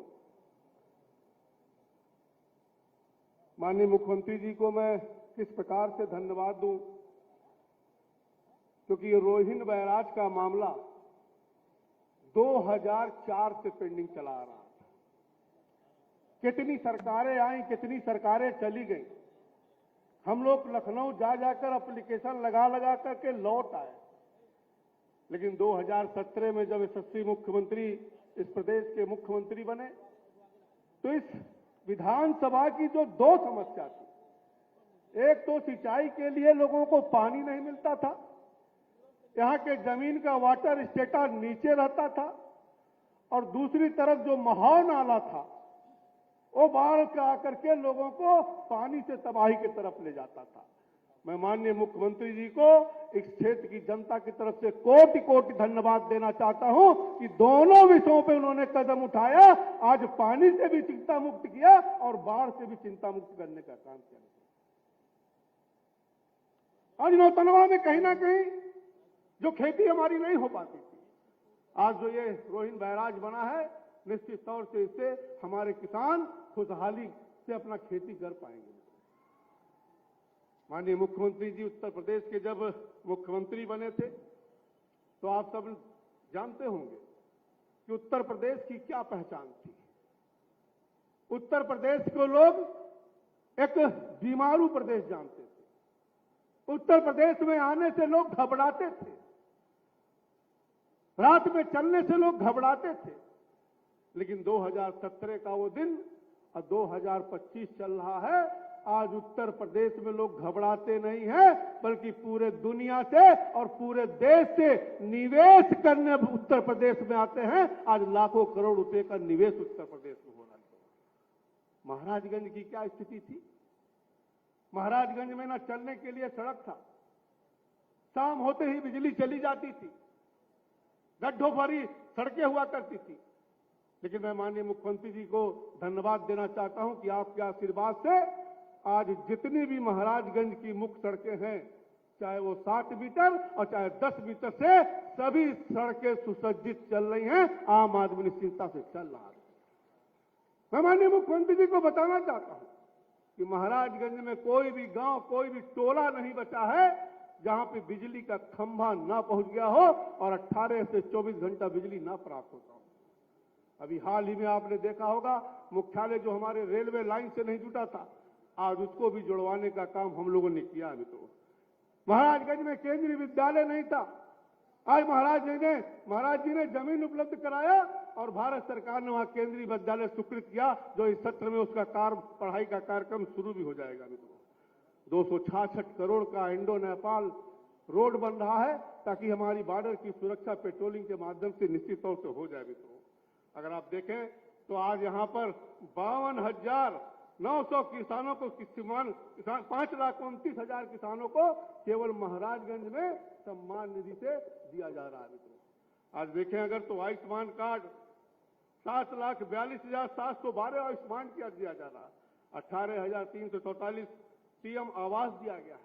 माननीय मुख्यमंत्री जी को मैं किस प्रकार से धन्यवाद दूं, क्योंकि ये रोहिंद बैराज का मामला 2004 से पेंडिंग चला आ रहा था। कितनी सरकारें आई, कितनी सरकारें चली गई, हम लोग लखनऊ जा जाकर एप्लीकेशन लगा करके लौट आए, लेकिन 2017 में जब यशस्वी मुख्यमंत्री इस प्रदेश के मुख्यमंत्री बने तो इस विधानसभा की जो 2 समस्या थी, एक तो सिंचाई के लिए लोगों को पानी नहीं मिलता था, यहाँ के जमीन का वाटर स्टेटस नीचे रहता था, और दूसरी तरफ जो महाव नाला था वो बाढ़ के आकर के लोगों को पानी से तबाही की तरफ ले जाता था। मैं माननीय मुख्यमंत्री जी को इस क्षेत्र की जनता की तरफ से कोटि कोटि धन्यवाद देना चाहता हूं कि दोनों विषयों पे उन्होंने कदम उठाया, आज पानी से भी चिंता मुक्त किया और बाढ़ से भी चिंता मुक्त करने का काम किया। आज नौतनवा में कहीं ना कहीं जो खेती हमारी नहीं हो पाती थी, आज जो ये रोहिन बैराज बना है, निश्चित तौर से इससे हमारे किसान खुशहाली से अपना खेती कर पाएंगे। माननीय मुख्यमंत्री जी उत्तर प्रदेश के जब मुख्यमंत्री बने थे तो आप सब जानते होंगे कि उत्तर प्रदेश की क्या पहचान थी। उत्तर प्रदेश को लोग एक बीमारू प्रदेश जानते थे। उत्तर प्रदेश में आने से लोग घबराते थे, रात में चलने से लोग घबराते थे। लेकिन 2017 का वो दिन और 2025 चल रहा है, आज उत्तर प्रदेश में लोग घबराते नहीं हैं, बल्कि पूरे दुनिया से और पूरे देश से निवेश करने उत्तर प्रदेश में आते हैं। आज लाखों करोड़ रुपए का निवेश उत्तर प्रदेश में हो रहा है। महाराजगंज की क्या स्थिति थी? महाराजगंज में ना चलने के लिए सड़क था, शाम होते ही बिजली चली जाती थी, गड्ढों भरी सड़कें हुआ करती थी। लेकिन मैं माननीय मुख्यमंत्री जी को धन्यवाद देना चाहता हूं कि आपके आशीर्वाद से आज जितनी भी महाराजगंज की मुख्य सड़कें हैं, चाहे वो 7 मीटर और चाहे 10 मीटर से, सभी सड़कें सुसज्जित चल रही हैं। आम आदमी निश्चिंता से चल रहा है। मैं माननीय मुख्यमंत्री जी को बताना चाहता हूं कि महाराजगंज में कोई भी गांव, कोई भी टोला नहीं बचा है जहां पे बिजली का खंभा ना पहुंच गया हो और 18 से 24 घंटा बिजली ना प्राप्त होता हो। अभी हाल ही में आपने देखा होगा, मुख्यालय जो हमारे रेलवे लाइन से नहीं जुटा था, आज उसको भी जुड़वाने का काम हम लोगों ने किया है। तो महाराजगंज में केंद्रीय विद्यालय नहीं था, आज महाराज जी ने जमीन उपलब्ध कराया और भारत सरकार ने वहां केंद्रीय विद्यालय स्वीकृत किया, जो इस सत्र में उसका पढ़ाई का कार्यक्रम शुरू भी हो जाएगा। 266 करोड़ का इंडो नेपाल रोड बन रहा है ताकि हमारी बॉर्डर की सुरक्षा पेट्रोलिंग के माध्यम से निश्चित तौर से हो जाए। अगर आप देखें तो आज यहां पर 52,900 किसानों को 5,29,000 किसानों को केवल महाराजगंज में सम्मान निधि से दिया जा रहा है। आज देखें अगर तो आयुष्मान कार्ड 7,42,712 आयुष्मान किया दिया जा रहा है, 18,344 पीएम आवास दिया गया है।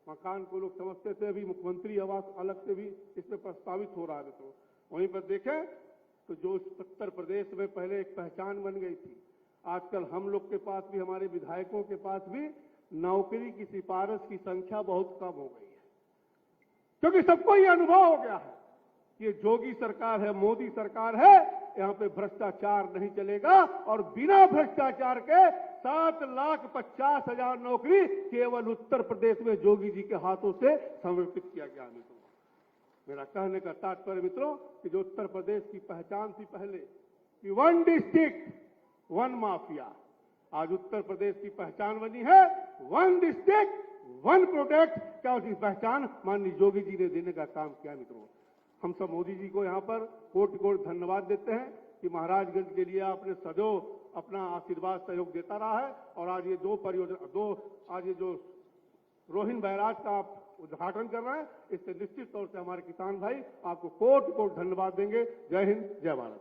मकान को लोग समझते थे अभी मुख्यमंत्री आवास अलग से भी इसमें प्रस्तावित हो रहा है। तो वहीं पर देखें तो जो उत्तर प्रदेश में पहले एक पहचान बन गई थी, आजकल हम लोग के पास भी, हमारे विधायकों के पास भी नौकरी की सिफारिश की संख्या बहुत कम हो गई है, क्योंकि सबको ये अनुभव हो गया है कि ये जोगी सरकार है, मोदी सरकार है, यहाँ पे भ्रष्टाचार नहीं चलेगा। और बिना भ्रष्टाचार के 7,50,000 नौकरी केवल उत्तर प्रदेश में जोगी जी के हाथों से समर्पित किया गया। मेरा कहने का तात्पर्य मित्रों कि जो उत्तर प्रदेश की पहचान थी पहले कि 1 डिस्ट्रिक्ट 1 माफिया, आज उत्तर प्रदेश की पहचान बनी है 1 डिस्ट्रिक्ट 1 प्रोडक्ट। क्या उसकी पहचान माननीय जोगी जी ने देने का काम किया। मित्रों, हम सब मोदी जी को यहाँ पर कोटि कोटि धन्यवाद देते हैं कि महाराजगंज के लिए आपने सदैव अपना आशीर्वाद सहयोग देता रहा है। और आज ये आज ये जो रोहिन बैराज का आप उद्घाटन कर रहे हैं, इससे निश्चित तौर से हमारे किसान भाई आपको कोटि कोटि धन्यवाद देंगे। जय हिंद, जय भारत।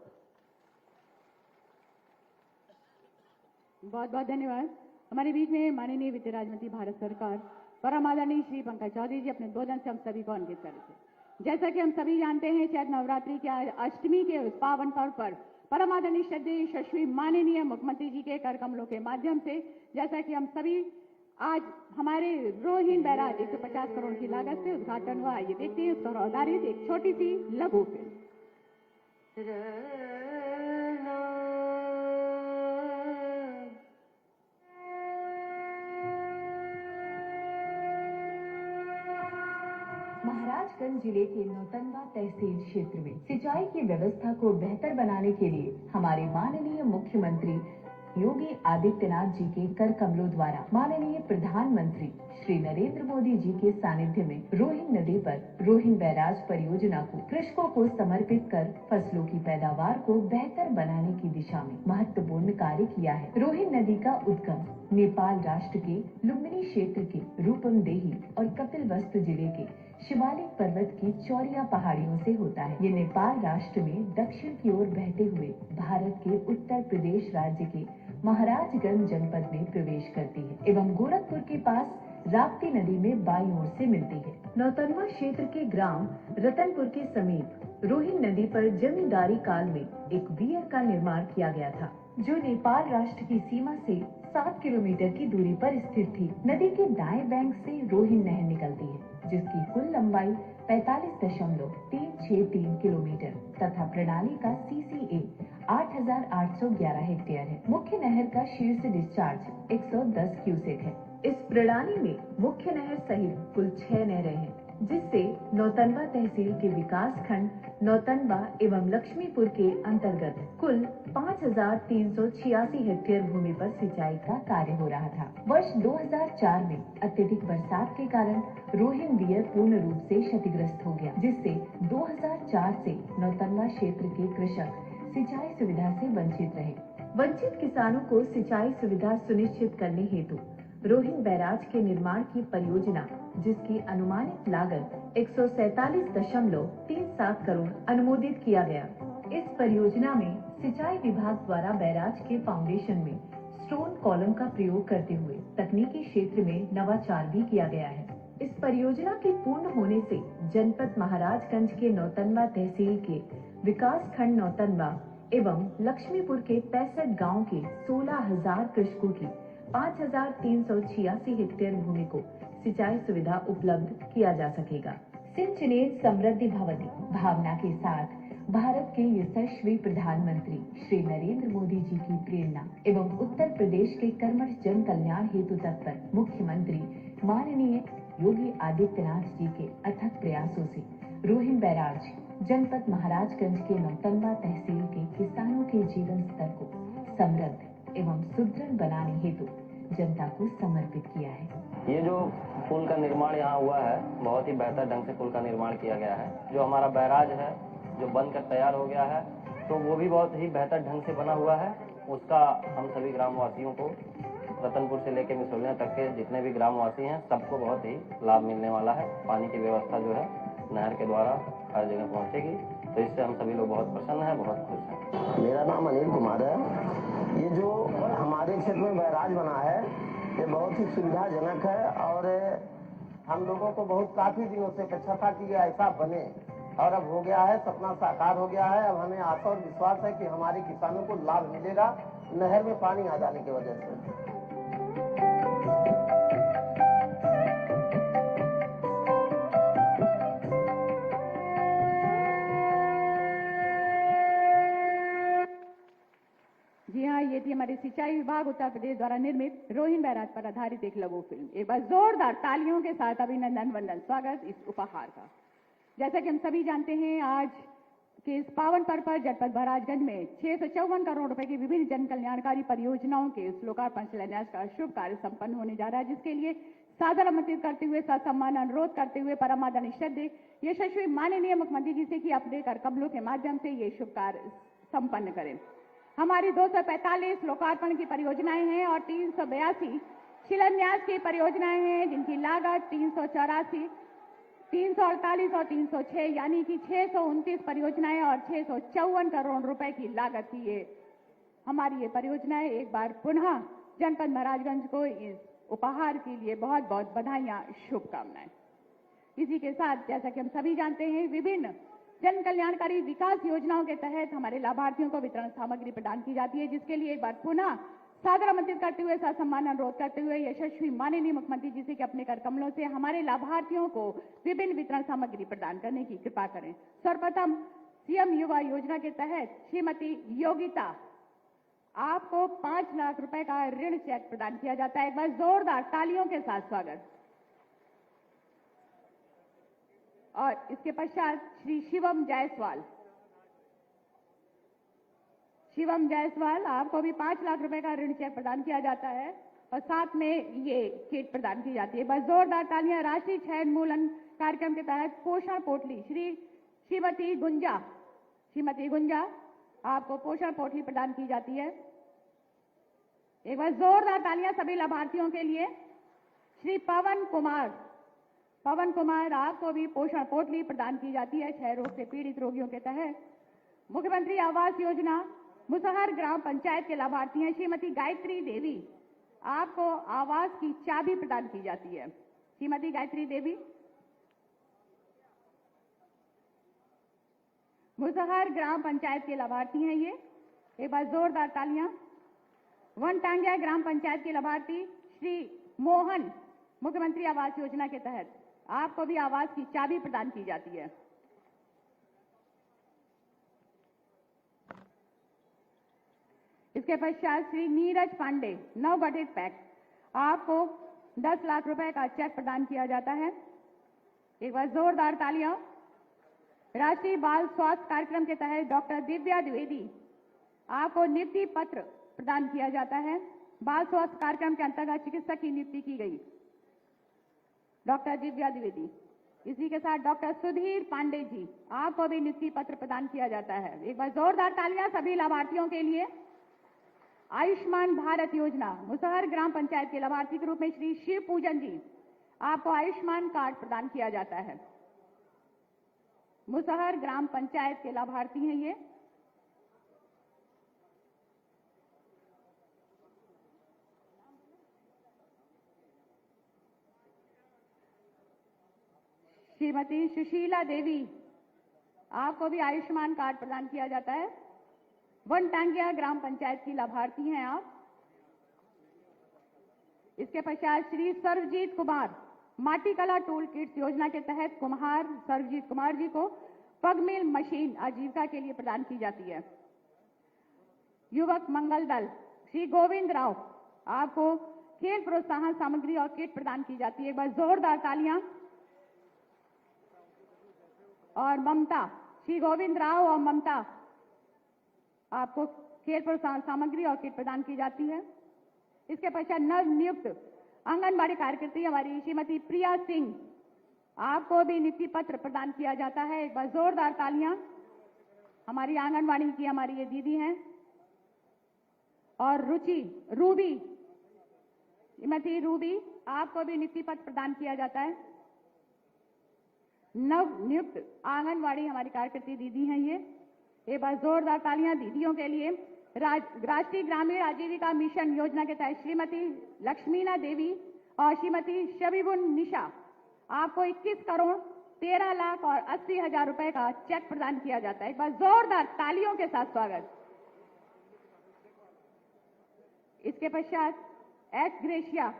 बहुत बहुत धन्यवाद। हमारे बीच में माननीय वित्त राज्य मंत्री भारत सरकार परम आदरणीय श्री पंकज चौधरी जी अपने उद्बोधन से हम सभी को अंकित कर रहे थे। जैसा कि हम सभी जानते हैं, चैत्र नवरात्रि के अष्टमी के उस पावन पर्व पर परम आदरणीय श्रद्धेय यशस्वी माननीय मुख्यमंत्री जी के कर कमलों के माध्यम से, जैसा कि हम सभी आज हमारे रोहिन बैराज 150 करोड़ की लागत से उद्घाटन हुआ। ये देखते हैं उस पर आधारित एक छोटी सी लघु फिल्म। महाराजगंज जिले के नौतनवा तहसील क्षेत्र में सिंचाई की व्यवस्था को बेहतर बनाने के लिए हमारे माननीय मुख्यमंत्री योगी आदित्यनाथ जी के कर कमलों द्वारा माननीय प्रधानमंत्री श्री नरेंद्र मोदी जी के सानिध्य में रोहिन नदी पर रोहिन बैराज परियोजना को कृषकों को समर्पित कर फसलों की पैदावार को बेहतर बनाने की दिशा में महत्वपूर्ण कार्य किया है। रोहिन नदी का उद्गम नेपाल राष्ट्र के लुम्बिनी क्षेत्र के रूपमदेही और कपिलवस्तु जिले के शिवालिक पर्वत की चौरिया पहाड़ियों से होता है। ये नेपाल राष्ट्र में दक्षिण की ओर बहते हुए भारत के उत्तर प्रदेश राज्य के महाराजगंज जनपद में प्रवेश करती है एवं गोरखपुर के पास राप्ती नदी में बाईं ओर से मिलती है। नौतनवा क्षेत्र के ग्राम रतनपुर के समीप रोहिन नदी पर जमींदारी काल में एक वीर का निर्माण किया गया था, जो नेपाल राष्ट्र की सीमा से 7 किलोमीटर की दूरी पर स्थित थी। नदी के दाएं बैंक से रोहिन नहर निकलती है, जिसकी कुल लंबाई 45.363 किलोमीटर तथा प्रणाली का CCA 8,811 हेक्टेयर है। मुख्य नहर का शीर्ष डिस्चार्ज 110 क्यूसेक है। इस प्रणाली में मुख्य नहर सहित कुल 6 नहरें हैं, जिससे नौतनवा तहसील के विकास खंड नौतनवा एवं लक्ष्मीपुर के अंतर्गत कुल 5,386 हेक्टेयर भूमि पर सिंचाई का कार्य हो रहा था। वर्ष 2004 में अत्यधिक बरसात के कारण रोहिन वियर पूर्ण रूप से क्षतिग्रस्त हो गया, जिससे 2004 से नौतनवा क्षेत्र के कृषक सिंचाई सुविधा से वंचित रहे। वंचित किसानों को सिंचाई सुविधा सुनिश्चित करने हेतु रोहिन बैराज के निर्माण की परियोजना, जिसकी अनुमानित लागत 147.37 करोड़ अनुमोदित किया गया। इस परियोजना में सिंचाई विभाग द्वारा बैराज के फाउंडेशन में स्टोन कॉलम का प्रयोग करते हुए तकनीकी क्षेत्र में नवाचार भी किया गया है। इस परियोजना के पूर्ण होने से जनपद महाराजगंज के नौतनवा तहसील के विकास खंड नौतनवा एवं लक्ष्मीपुर के 65 गाँव के 16,000 कृषकों की 5,386 हेक्टेयर भूमि को सिंचाई सुविधा उपलब्ध किया जा सकेगा। सिंचनेत समृद्धि भवति भावना के साथ भारत के यशस्वी प्रधानमंत्री श्री नरेंद्र मोदी जी की प्रेरणा एवं उत्तर प्रदेश के कर्मठ जन कल्याण हेतु तत्पर मुख्यमंत्री माननीय योगी आदित्यनाथ जी के अथक प्रयासों से रोहिन बैराज जनपद महाराजगंज के नौतनवा तहसील के किसानों के जीवन स्तर को समृद्ध एवं सुदृढ़ बनाने हेतु जनता को समर्पित किया है। ये जो पुल का निर्माण यहाँ हुआ है, बहुत ही बेहतर ढंग से पुल का निर्माण किया गया है। जो हमारा बैराज है, जो बनकर तैयार हो गया है, तो वो भी बहुत ही बेहतर ढंग से बना हुआ है। उसका हम सभी ग्रामवासियों को रतनपुर से लेकर मिसौलिया तक के जितने भी ग्रामवासी हैं, सबको बहुत ही लाभ मिलने वाला है। पानी की व्यवस्था जो है नहर के द्वारा हर जगह पहुँचेगी, तो इससे हम सभी लोग बहुत प्रसन्न हैं, बहुत खुश हैं। मेरा नाम अनिल कुमार है। ये जो हमारे क्षेत्र में बैराज बना है, ये बहुत ही सुविधाजनक है और हम लोगों को काफी दिनों से अपेक्षा था कि ये ऐसा बने और अब हो गया है, सपना साकार हो गया है। अब हमें आशा और विश्वास है कि हमारे किसानों को लाभ मिलेगा नहर में पानी आ जाने की वजह से। जी हाँ, ये थी हमारे सिंचाई विभाग उत्तर प्रदेश द्वारा निर्मित रोहिन बैराज पर आधारित एक लघु फिल्म। एक बार जोरदार तालियों के साथ अभिनंदन वंदन स्वागत इस उपहार का। जैसा कि हम सभी जानते हैं, आज के इस पावन पर्व पर जनपद महाराजगंज में 654 करोड़ रुपए की विभिन्न जन कल्याणकारी परियोजनाओं के लोकार्पण शिलान्यास का शुभ कार्य संपन्न होने जा रहा है, जिसके लिए सादर आमंत्रित करते हुए ससम्मान अनुरोध करते हुए परमादरणीय श्रद्धेय यशस्वी माननीय मुख्यमंत्री जी से कि अपने कर कमलों के माध्यम से ये शुभ कार्य संपन्न करें। हमारी 245 लोकार्पण की परियोजनाएं हैं और 382 शिलान्यास की परियोजनाएं हैं, जिनकी लागत 384, 348 और 306 यानी कि 629 परियोजनाएं और 654 करोड़ रुपए की लागत की ये हमारी ये परियोजनाएं। एक बार पुनः जनपद महाराजगंज को इस उपहार के लिए बहुत बहुत बधाइयां, शुभकामनाएं। इसी के साथ जैसा कि हम सभी जानते हैं, विभिन्न जन कल्याणकारी विकास योजनाओं के तहत हमारे लाभार्थियों को वितरण सामग्री प्रदान की जाती है, जिसके लिए एक बार पुनः सादर आमंत्रित करते हुए ससम्मान अनुरोध करते हुए यशस्वी माननीय मुख्यमंत्री जी से कि अपने कर कमलों से हमारे लाभार्थियों को विभिन्न वितरण सामग्री प्रदान करने की कृपा करें। सर्वप्रथम सीएम युवा योजना के तहत श्रीमती योगिता, आपको 5 लाख रुपए का ऋण चेक प्रदान किया जाता है। एक बार जोरदार तालियों के साथ स्वागत। और इसके पश्चात श्री शिवम जायसवाल, शिवम जायसवाल, आपको भी 5 लाख रुपए का ऋण चेक प्रदान किया जाता है और साथ में ये किट प्रदान की जाती है। बस जोरदार तालियां। राष्ट्रीय क्षय उन्मूलन कार्यक्रम के तहत पोषण पोटली श्रीमती गुंजा, आपको पोषण पोटली प्रदान की जाती है। एक बार जोरदार तालियां सभी लाभार्थियों के लिए। श्री पवन कुमार, आपको भी पोषण पोटली प्रदान की जाती है क्षय रोग से पीड़ित रोगियों के तहत। मुख्यमंत्री आवास योजना मुसहर ग्राम पंचायत के लाभार्थी हैं श्रीमती गायत्री देवी, आपको आवास की चाबी प्रदान की जाती है। श्रीमती गायत्री देवी, मुसहर ग्राम पंचायत के लाभार्थी हैं ये। एक बार जोरदार तालियां। वनटांगिया ग्राम पंचायत के लाभार्थी श्री मोहन, मुख्यमंत्री आवास योजना के तहत आपको भी आवास की चाबी प्रदान की जाती है। इसके पश्चात श्री नीरज पांडे, नवगठित पैक्ट, आपको 10 लाख रुपए का चेक प्रदान किया जाता है। एक बार जोरदार तालियां। राष्ट्रीय बाल स्वास्थ्य कार्यक्रम के तहत डॉक्टर दिव्या द्विवेदी, आपको नियुक्ति पत्र प्रदान किया जाता है। बाल स्वास्थ्य कार्यक्रम के अंतर्गत चिकित्सक की नियुक्ति की गई डॉक्टर दिव्या द्विवेदी। इसी के साथ डॉक्टर सुधीर पांडे जी, आपको भी नियुक्ति पत्र प्रदान किया जाता है। एक बार जोरदार तालियां सभी लाभार्थियों के लिए। आयुष्मान भारत योजना मुसहर ग्राम पंचायत के लाभार्थी के रूप में श्री शिव पूजन जी, आपको आयुष्मान कार्ड प्रदान किया जाता है। मुसहर ग्राम पंचायत के लाभार्थी हैं ये। श्रीमती सुशीला देवी, आपको भी आयुष्मान कार्ड प्रदान किया जाता है। वनटांगिया ग्राम पंचायत की लाभार्थी हैं आप। इसके पश्चात श्री सर्वजीत कुमार, माटी कला टूल किट्स योजना के तहत कुम्हार सर्वजीत कुमार जी को पगमिल मशीन आजीविका के लिए प्रदान की जाती है। युवक मंगल दल श्री गोविंद राव, आपको खेल प्रोत्साहन सामग्री और किट प्रदान की जाती है। एक बार जोरदार तालियां। और ममता, श्री गोविंद राव और ममता, आपको खेल प्रोत्साहन सामग्री और किट प्रदान की जाती है। इसके पश्चात नव नियुक्त आंगनबाड़ी कार्यकर्त्री हमारी श्रीमती प्रिया सिंह, आपको भी नियुक्ति पत्र प्रदान किया जाता है। एक बार जोरदार तालियां। हमारी आंगनबाड़ी की हमारी ये दीदी हैं। और रूबी, श्रीमती रूबी, आपको भी नियुक्ति पत्र प्रदान किया जाता है। नव नियुक्त आंगनबाड़ी हमारी कार्यकर्ती दीदी हैं ये। एक बार जोरदार तालियां दीदियों के लिए। राष्ट्रीय ग्रामीण आजीविका मिशन योजना के तहत श्रीमती लक्ष्मीना देवी और श्रीमती शबीबुन निशा, आपको 21 करोड़ 13 लाख और 80 हजार रुपए का चेक प्रदान किया जाता है। एक बार जोरदार तालियों के साथ स्वागत। इसके पश्चात एक्स ग्रेशिया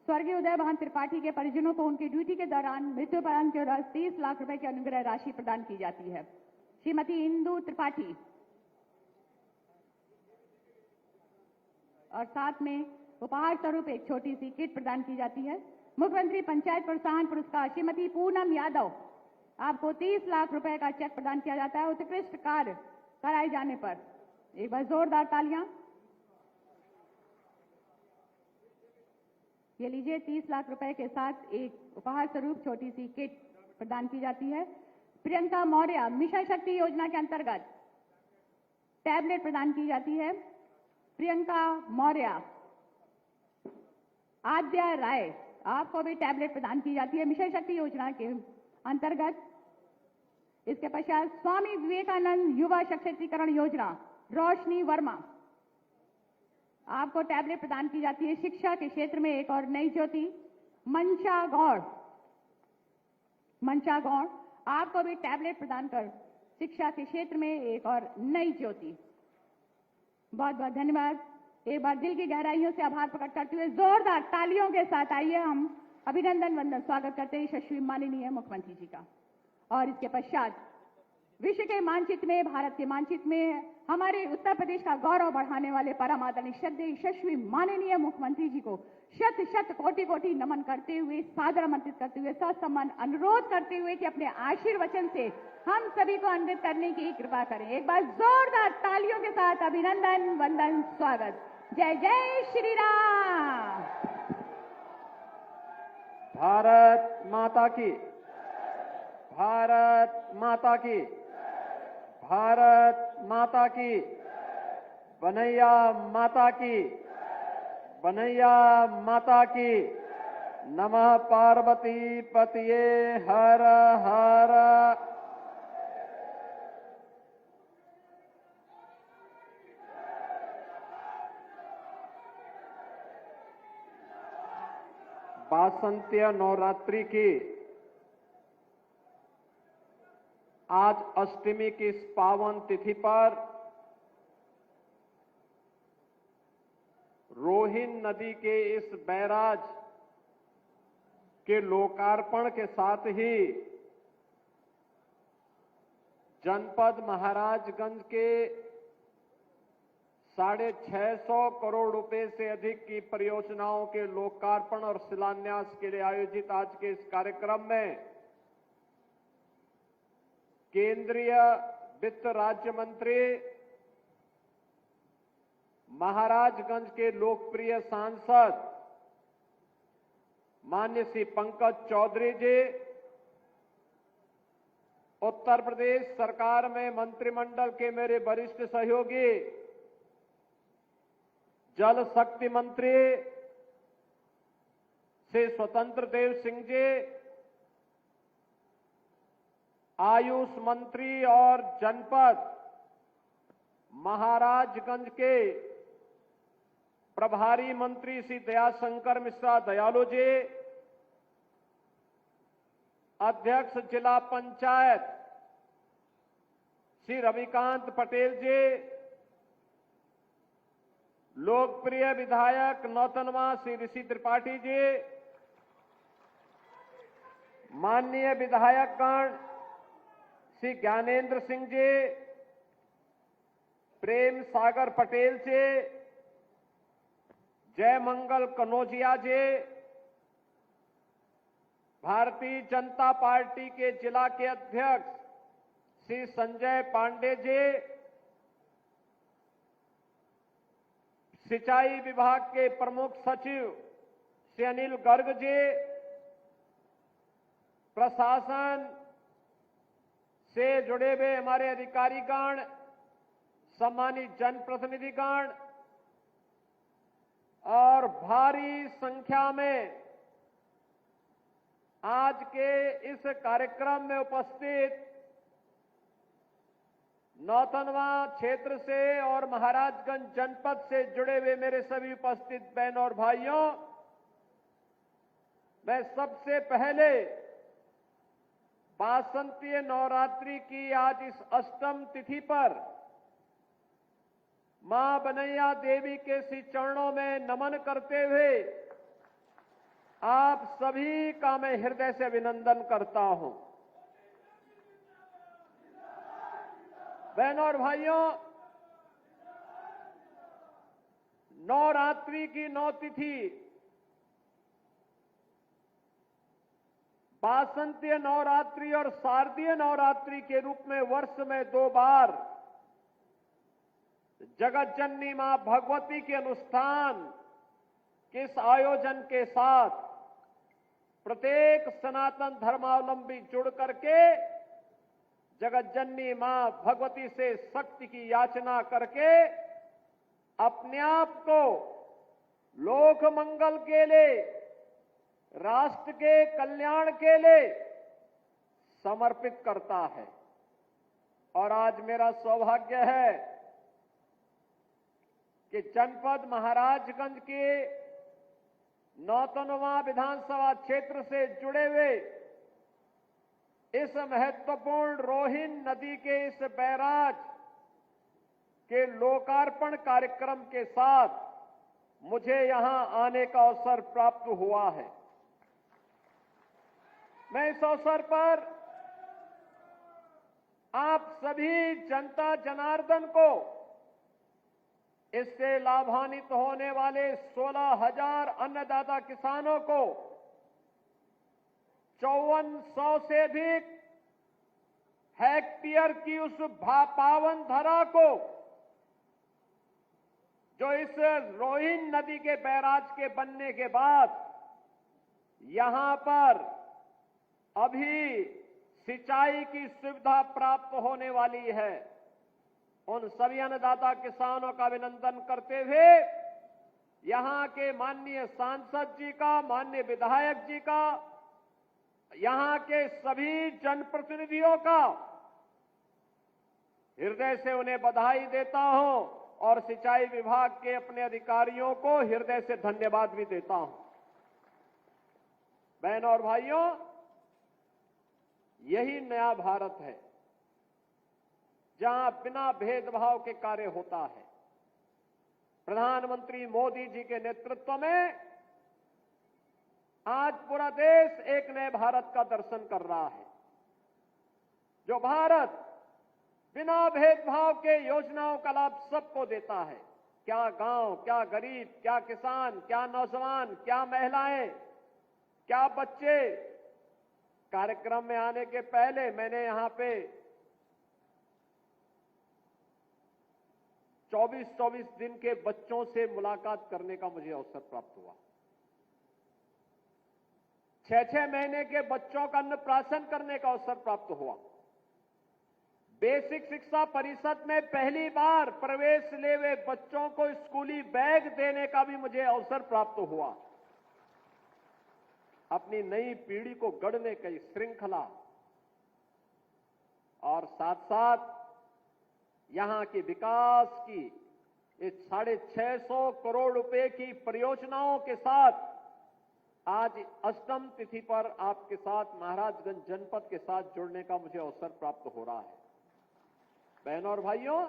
स्वर्गीय उदय भान त्रिपाठी के परिजनों को उनकी ड्यूटी के दौरान मृत्यु पर 30 लाख रुपए की अनुग्रह राशि प्रदान की जाती है। श्रीमती इंदु त्रिपाठी, और साथ में उपहार स्वरूप एक छोटी सी किट प्रदान की जाती है। मुख्यमंत्री पंचायत प्रोत्साहन पुरस्कार श्रीमती पूनम यादव, आपको 30 लाख रुपए का चेक प्रदान किया जाता है उत्कृष्ट कार्य कराए जाने पर। एक बार जोरदार तालियां। ये लीजिए, 30 लाख रुपए के साथ एक उपहार स्वरूप छोटी सी किट प्रदान की जाती है। प्रियंका मौर्य, मिशन शक्ति योजना के अंतर्गत टैबलेट प्रदान की जाती है। प्रियंका मौर्य। आद्या राय, आपको भी टैबलेट प्रदान की जाती है मिशन शक्ति योजना के अंतर्गत। इसके पश्चात स्वामी विवेकानंद युवा सशक्तिकरण योजना रोशनी वर्मा, आपको टैबलेट प्रदान की जाती है शिक्षा के क्षेत्र में एक और नई ज्योति। मंशा गौड़, आपको भी टैबलेट प्रदान कर शिक्षा के क्षेत्र में एक और नई ज्योति। बहुत बहुत धन्यवाद। एक बार दिल की गहराइयों से आभार प्रकट करते हुए जोरदार तालियों के साथ आइए हम अभिनंदन वंदन स्वागत करते हैं यशस्वी माननीय मुख्यमंत्री जी का। और इसके पश्चात विश्व के मानचित्र में, भारत के मानचित्र में हमारे उत्तर प्रदेश का गौरव बढ़ाने वाले परम आदरणीय श्रद्धेय यशस्वी माननीय मुख्यमंत्री जी को शत शत कोटि कोटि नमन करते हुए, सादर आमंत्रित करते हुए, ससम्मान अनुरोध करते हुए कि अपने आशीर्वचन से हम सभी को अन्वित करने की कृपा करें। एक बार जोरदार तालियों के साथ अभिनंदन, वंदन, स्वागत। जय जय श्री राम। भारत माता की, भारत माता की, भारत माता की, बनैया माता की, बनैया माता की। नमः पार्वती पतिये हर हर। वासंतीय नवरात्रि की आज अष्टमी की इस पावन तिथि पर रोहिन नदी के इस बैराज के लोकार्पण के साथ ही जनपद महाराजगंज के 650 करोड़ रुपए से अधिक की परियोजनाओं के लोकार्पण और शिलान्यास के लिए आयोजित आज के इस कार्यक्रम में केंद्रीय वित्त राज्य मंत्री, महाराजगंज के लोकप्रिय सांसद माननीय श्री पंकज चौधरी जी, उत्तर प्रदेश सरकार में मंत्रिमंडल के मेरे वरिष्ठ सहयोगी जल शक्ति मंत्री श्री स्वतंत्र देव सिंह जी, आयुष मंत्री और जनपद महाराजगंज के प्रभारी मंत्री श्री दयाशंकर मिश्रा दयालु जी, अध्यक्ष जिला पंचायत श्री रविकांत पटेल जी, लोकप्रिय विधायक नौतनवा श्री ऋषि त्रिपाठी जी, माननीय विधायकगण श्री ज्ञानेंद्र सिंह जी, प्रेम सागर पटेल जी, जय मंगल कनौजिया जी, भारतीय जनता पार्टी के जिला के अध्यक्ष श्री संजय पांडे जी, सिंचाई विभाग के प्रमुख सचिव श्री अनिल गर्ग जी, प्रशासन से जुड़े हुए हमारे अधिकारीगण, सम्मानित जनप्रतिनिधिगण और भारी संख्या में आज के इस कार्यक्रम में उपस्थित नौतनवा क्षेत्र से और महाराजगंज जनपद से जुड़े हुए मेरे सभी उपस्थित बहनों और भाइयों, मैं सबसे पहले वासंतीय नवरात्रि की आज इस अष्टम तिथि पर मां बनैया देवी के श्री चरणों में नमन करते हुए आप सभी का मैं हृदय से अभिनंदन करता हूं। बहनों और भाइयों, नवरात्रि की 9 तिथि वासंतीय नवरात्रि और शारदीय नवरात्रि के रूप में वर्ष में 2 बार जगत जननी मां भगवती के अनुष्ठान के इस आयोजन के साथ प्रत्येक सनातन धर्मावलंबी जुड़ करके जगत जननी मां भगवती से शक्ति की याचना करके अपने आप को लोक मंगल के लिए, राष्ट्र के कल्याण के लिए समर्पित करता है। और आज मेरा सौभाग्य है कि जनपद महाराजगंज के नौतनवा विधानसभा क्षेत्र से जुड़े हुए इस महत्वपूर्ण रोहिन नदी के इस बैराज के लोकार्पण कार्यक्रम के साथ मुझे यहां आने का अवसर प्राप्त हुआ है। मैं इस अवसर पर आप सभी जनता जनार्दन को, इससे लाभान्वित होने वाले 16,000 अन्नदाता किसानों को 5400 से अधिक हेक्टेयर की उस पावन धरा को, जो इस रोहिन नदी के बैराज के बनने के बाद यहां पर अभी सिंचाई की सुविधा प्राप्त होने वाली है, उन सभी अन्नदाता किसानों का अभिनंदन करते हुए यहां के माननीय सांसद जी का, माननीय विधायक जी का, यहां के सभी जनप्रतिनिधियों का हृदय से उन्हें बधाई देता हूं और सिंचाई विभाग के अपने अधिकारियों को हृदय से धन्यवाद भी देता हूं। बहनों और भाइयों, यही नया भारत है जहां बिना भेदभाव के कार्य होता है। प्रधानमंत्री मोदी जी के नेतृत्व में आज पूरा देश एक नए भारत का दर्शन कर रहा है, जो भारत बिना भेदभाव के योजनाओं का लाभ सबको देता है। क्या गांव, क्या गरीब, क्या किसान, क्या नौजवान, क्या महिलाएं, क्या बच्चे। कार्यक्रम में आने के पहले मैंने यहां पे 24-24 दिन के बच्चों से मुलाकात करने का मुझे अवसर प्राप्त हुआ। 6-6 महीने के बच्चों का अन्नप्राशन करने का अवसर प्राप्त हुआ। बेसिक शिक्षा परिषद में पहली बार प्रवेश ले हुए बच्चों को स्कूली बैग देने का भी मुझे अवसर प्राप्त हुआ। अपनी नई पीढ़ी को गढ़ने की श्रृंखला और साथ साथ यहां के विकास की इस 650 करोड़ रुपए की परियोजनाओं के साथ आज अष्टम तिथि पर आपके साथ महाराजगंज जनपद के साथ जुड़ने का मुझे अवसर प्राप्त हो रहा है। बहनों और भाइयों,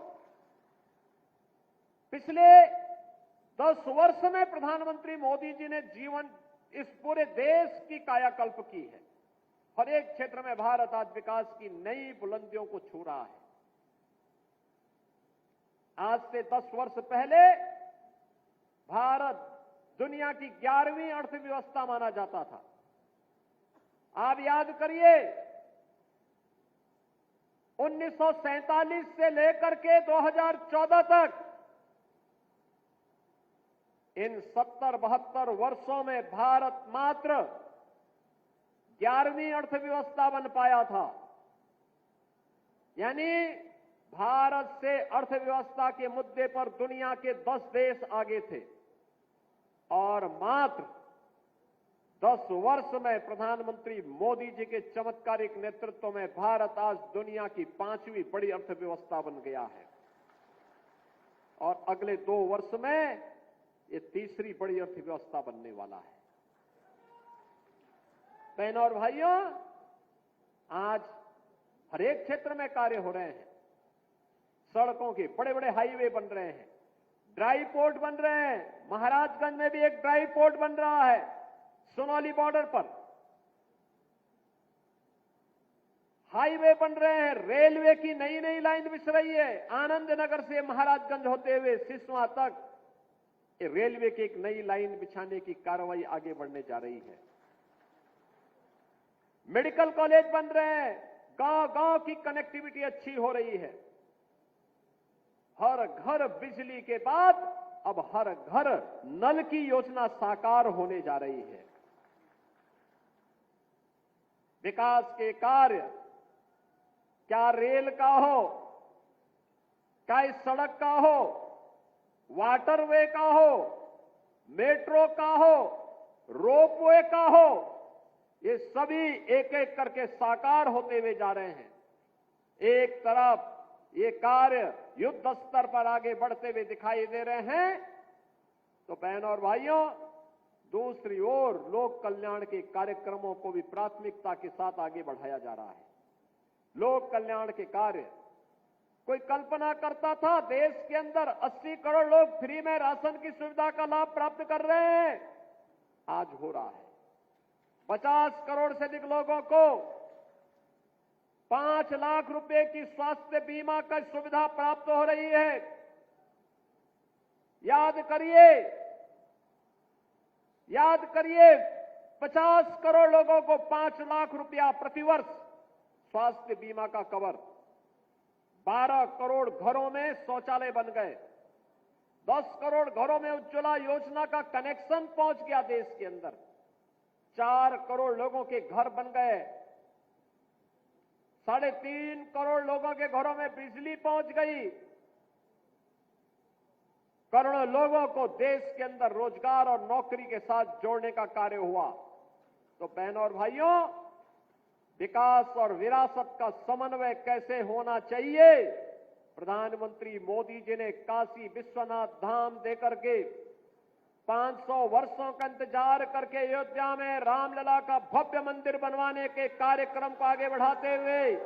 पिछले 10 वर्ष में प्रधानमंत्री मोदी जी ने इस पूरे देश की कायाकल्प की है। हर एक क्षेत्र में भारत आज विकास की नई बुलंदियों को छू रहा है। आज से 10 वर्ष पहले भारत दुनिया की 11वीं अर्थव्यवस्था माना जाता था। आप याद करिए, 1947 से लेकर के 2014 तक इन 70-72 वर्षों में भारत मात्र 11वीं अर्थव्यवस्था बन पाया था। यानी भारत से अर्थव्यवस्था के मुद्दे पर दुनिया के 10 देश आगे थे और मात्र 10 वर्ष में प्रधानमंत्री मोदी जी के चमत्कारिक नेतृत्व में भारत आज दुनिया की 5वीं बड़ी अर्थव्यवस्था बन गया है और अगले 2 वर्ष में ये 3री बड़ी अर्थव्यवस्था बनने वाला है। बहनों और भाइयों, आज हर एक क्षेत्र में कार्य हो रहे हैं। सड़कों के बड़े बड़े हाईवे बन रहे हैं, ड्राई पोर्ट बन रहे हैं। महाराजगंज में भी एक ड्राई पोर्ट बन रहा है सोनौली बॉर्डर पर। हाईवे बन रहे हैं, रेलवे की नई नई लाइन बिछ रही है। आनंद नगर से महाराजगंज होते हुए सिसवा तक रेलवे की एक नई लाइन बिछाने की कार्रवाई आगे बढ़ने जा रही है। मेडिकल कॉलेज बन रहे हैं, गांव गांव की कनेक्टिविटी अच्छी हो रही है। हर घर बिजली के बाद अब हर घर नल की योजना साकार होने जा रही है। विकास के कार्य, क्या रेल का हो, क्या सड़क का हो, वाटरवे का हो, मेट्रो का हो, रोपवे का हो, ये सभी एक एक करके साकार होते हुए जा रहे हैं। एक तरफ ये कार्य युद्ध स्तर पर आगे बढ़ते हुए दिखाई दे रहे हैं, तो बहनों और भाइयों, दूसरी ओर लोक कल्याण के कार्यक्रमों को भी प्राथमिकता के साथ आगे बढ़ाया जा रहा है। लोक कल्याण के कार्य, कोई कल्पना करता था देश के अंदर 80 करोड़ लोग फ्री में राशन की सुविधा का लाभ प्राप्त कर रहे हैं? आज हो रहा है। 50 करोड़ से अधिक लोगों को 5 लाख रुपए की स्वास्थ्य बीमा का सुविधा प्राप्त हो रही है। याद करिए 50 करोड़ लोगों को 5 लाख रुपया प्रतिवर्ष स्वास्थ्य बीमा का कवर। 12 करोड़ घरों में शौचालय बन गए। 10 करोड़ घरों में उज्ज्वला योजना का कनेक्शन पहुंच गया देश के अंदर। 4 करोड़ लोगों के घर बन गए। 3.5 करोड़ लोगों के घरों में बिजली पहुंच गई। करोड़ों लोगों को देश के अंदर रोजगार और नौकरी के साथ जोड़ने का कार्य हुआ। तो बहनों और भाइयों, विकास और विरासत का समन्वय कैसे होना चाहिए, प्रधानमंत्री मोदी जी ने काशी विश्वनाथ धाम देकर के 500 वर्षों का इंतजार करके अयोध्या में रामलला का भव्य मंदिर बनवाने के कार्यक्रम को आगे बढ़ाते हुए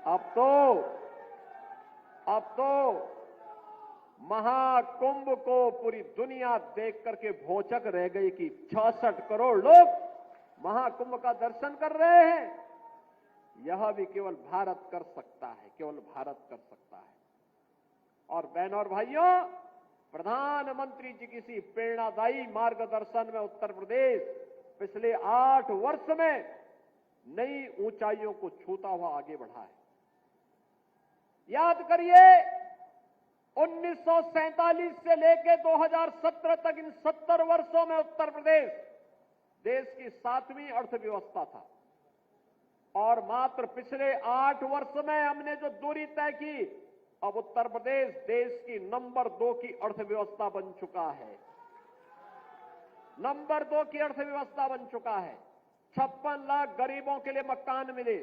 अब तो महाकुंभ को पूरी दुनिया देख करके भौचक रह गई कि 66 करोड़ लोग महाकुंभ का दर्शन कर रहे हैं। यह भी केवल भारत कर सकता है, केवल भारत कर सकता है। और बहनों और भाइयों, प्रधानमंत्री जी किसी प्रेरणादायी मार्गदर्शन में उत्तर प्रदेश पिछले 8 वर्ष में नई ऊंचाइयों को छूता हुआ आगे बढ़ा है। याद करिए 1947 से लेकर 2017 तक इन 70 वर्षों में उत्तर प्रदेश देश की 7वीं अर्थव्यवस्था था। और मात्र पिछले 8 वर्ष में हमने जो दूरी तय की, अब उत्तर प्रदेश देश की नंबर 2 की अर्थव्यवस्था बन चुका है। नंबर 2 की अर्थव्यवस्था बन चुका है। 56 लाख गरीबों के लिए मकान मिले।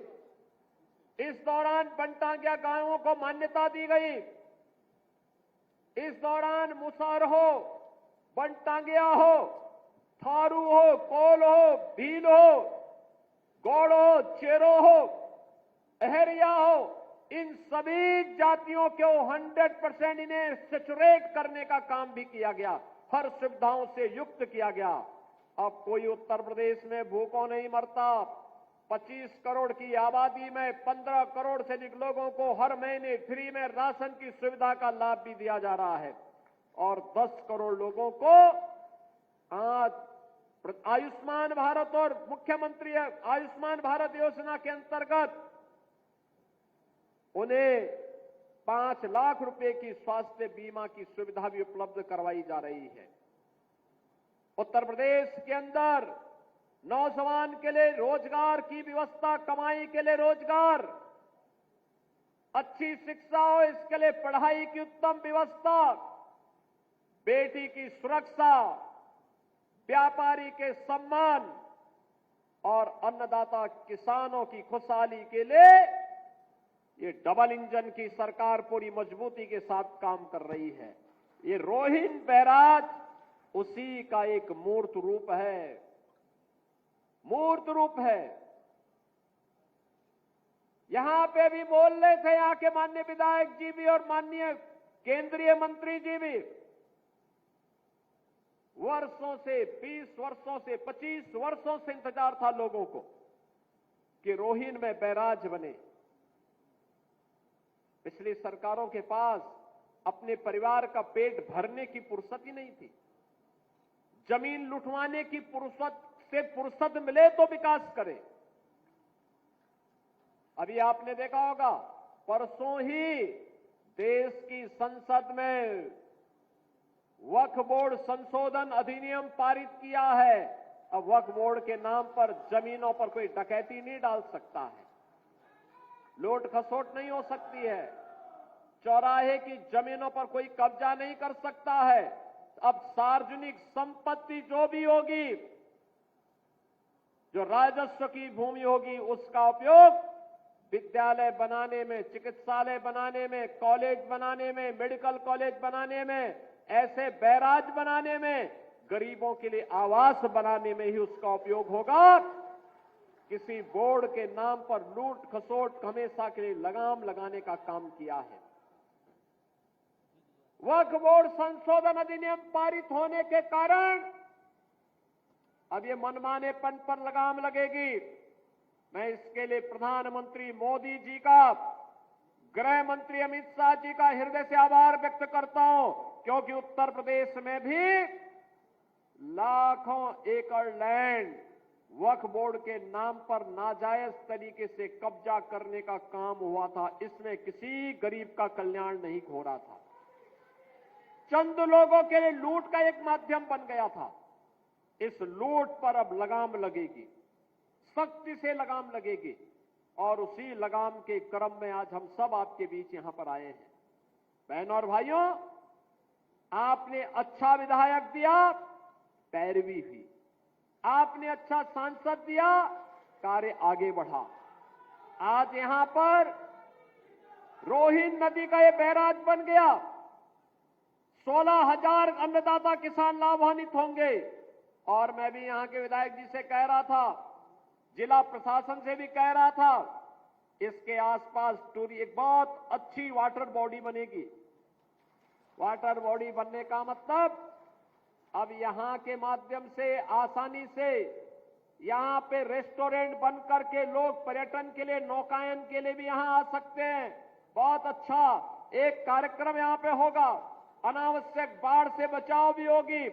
इस दौरान बनटांगिया गांवों को मान्यता दी गई। इस दौरान मुसहर हो, बनटांगिया हो, थारू हो, कोल हो, भील हो, गौड़ हो, चेरो हो, अहरिया हो, इन सभी जातियों को 100% इन्हें सैचुरेट करने का काम भी किया गया। हर सुविधाओं से युक्त किया गया। अब कोई उत्तर प्रदेश में भूखों नहीं मरता। 25 करोड़ की आबादी में 15 करोड़ से अधिक लोगों को हर महीने फ्री में राशन की सुविधा का लाभ भी दिया जा रहा है। और 10 करोड़ लोगों को आज आयुष्मान भारत और मुख्यमंत्री आयुष्मान भारत योजना के अंतर्गत उन्हें 5 लाख रुपए की स्वास्थ्य बीमा की सुविधा भी उपलब्ध करवाई जा रही है। उत्तर प्रदेश के अंदर नौजवान के लिए रोजगार की व्यवस्था, कमाई के लिए रोजगार, अच्छी शिक्षा हो इसके लिए पढ़ाई की उत्तम व्यवस्था, बेटी की सुरक्षा, व्यापारी के सम्मान और अन्नदाता किसानों की खुशहाली के लिए ये डबल इंजन की सरकार पूरी मजबूती के साथ काम कर रही है। ये रोहिन बैराज उसी का एक मूर्त रूप है। मूर्त रूप है। यहां पे भी बोल रहे थे यहां के माननीय विधायक जी भी और माननीय केंद्रीय मंत्री जी भी, वर्षों से 20 वर्षों से 25 वर्षों से इंतजार था लोगों को कि रोहिन में बैराज बने। पिछली सरकारों के पास अपने परिवार का पेट भरने की फुर्सत ही नहीं थी। जमीन लुटवाने की फुर्सत मिले तो विकास करे। अभी आपने देखा होगा, परसों ही देश की संसद में वक्फ बोर्ड संशोधन अधिनियम पारित किया है। अब वक्फ बोर्ड के नाम पर जमीनों पर कोई डकैती नहीं डाल सकता है, लूट खसोट नहीं हो सकती है, चौराहे की जमीनों पर कोई कब्जा नहीं कर सकता है। अब सार्वजनिक संपत्ति जो भी होगी, जो राजस्व की भूमि होगी, उसका उपयोग विद्यालय बनाने में, चिकित्सालय बनाने में, कॉलेज बनाने में, मेडिकल कॉलेज बनाने में, ऐसे बैराज बनाने में, गरीबों के लिए आवास बनाने में ही उसका उपयोग होगा। किसी बोर्ड के नाम पर लूट खसोट हमेशा के लिए लगाम लगाने का काम किया है। वक्फ बोर्ड संशोधन अधिनियम पारित होने के कारण अब ये मनमानेपन पर लगाम लगेगी। मैं इसके लिए प्रधानमंत्री मोदी जी का, गृह मंत्री अमित शाह जी का हृदय से आभार व्यक्त करता हूं, क्योंकि उत्तर प्रदेश में भी लाखों एकड़ लैंड वक्फ बोर्ड के नाम पर नाजायज तरीके से कब्जा करने का काम हुआ था। इसमें किसी गरीब का कल्याण नहीं हो रहा था, चंद लोगों के लिए लूट का एक माध्यम बन गया था। इस लूट पर अब लगाम लगेगी, सख्ती से लगाम लगेगी, और उसी लगाम के क्रम में आज हम सब आपके बीच यहां पर आए हैं। बहनों और भाइयों, आपने अच्छा विधायक दिया, पैरवी हुई। आपने अच्छा सांसद दिया, कार्य आगे बढ़ा। आज यहां पर रोहिन नदी का ये बैराज बन गया, 16,000 अन्नदाता किसान लाभान्वित होंगे। और मैं भी यहां के विधायक जी से कह रहा था, जिला प्रशासन से भी कह रहा था, इसके आसपास एक बहुत अच्छी वाटर बॉडी बनेगी। वाटर बॉडी बनने का मतलब अब यहां के माध्यम से आसानी से यहां पे रेस्टोरेंट बन करके लोग पर्यटन के लिए, नौकायन के लिए भी यहां आ सकते हैं। बहुत अच्छा एक कार्यक्रम यहां पे होगा, अनावश्यक बाढ़ से बचाव भी होगी,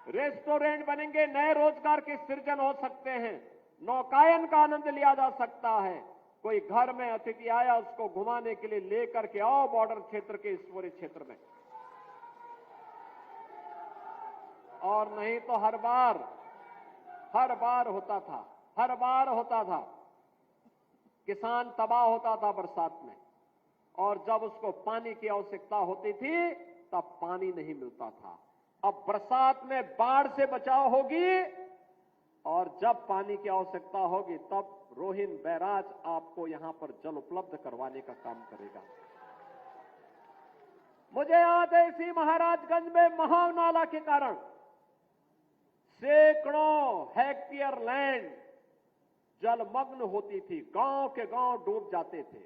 रेस्टोरेंट बनेंगे, नए रोजगार के सृजन हो सकते हैं, नौकायन का आनंद लिया जा सकता है। कोई घर में अतिथि आया, उसको घुमाने के लिए लेकर के आओ बॉर्डर क्षेत्र के इस पूरे क्षेत्र में। और नहीं तो हर बार होता था किसान तबाह होता था बरसात में, और जब उसको पानी की आवश्यकता होती थी तब पानी नहीं मिलता था। अब बरसात में बाढ़ से बचाव होगी, और जब पानी की आवश्यकता होगी तब रोहिन बैराज आपको यहां पर जल उपलब्ध करवाने का काम करेगा। मुझे याद है, इसी महाराजगंज में महाव नाला के कारण सैकड़ों हेक्टेयर लैंड जलमग्न होती थी, गांव के गांव डूब जाते थे।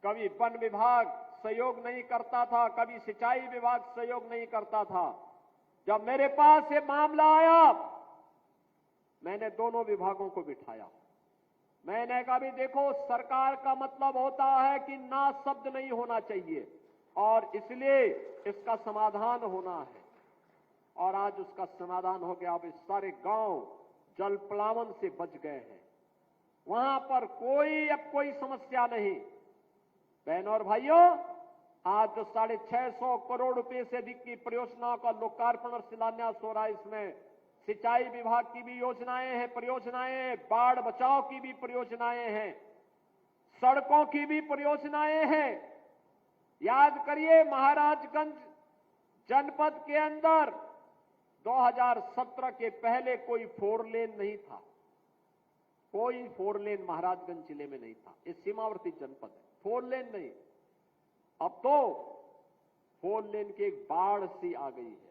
कभी वन विभाग सहयोग नहीं करता था, कभी सिंचाई विभाग सहयोग नहीं करता था। जब मेरे पास ये मामला आया, मैंने दोनों विभागों को बिठाया। मैंने कहा, भी देखो, सरकार का मतलब होता है कि ना शब्द नहीं होना चाहिए, और इसलिए इसका समाधान होना है। और आज उसका समाधान हो गया। अब इस सारे गांव जल प्लावन से बच गए हैं, वहां पर अब कोई समस्या नहीं। बहनों और भाइयों, आज जो 650 करोड़ रुपए से अधिक की परियोजनाओं का लोकार्पण और शिलान्यास हो रहा है, इसमें सिंचाई विभाग की भी परियोजनाएं हैं, बाढ़ बचाव की भी परियोजनाएं हैं, सड़कों की भी परियोजनाएं हैं। याद करिए, महाराजगंज जनपद के अंदर 2017 के पहले कोई 4 लेन नहीं था, कोई 4 लेन महाराजगंज जिले में नहीं था। ये सीमावर्ती जनपद है, 4 लेन नहीं। अब तो 4 लेन की एक बाढ़ सी आ गई है।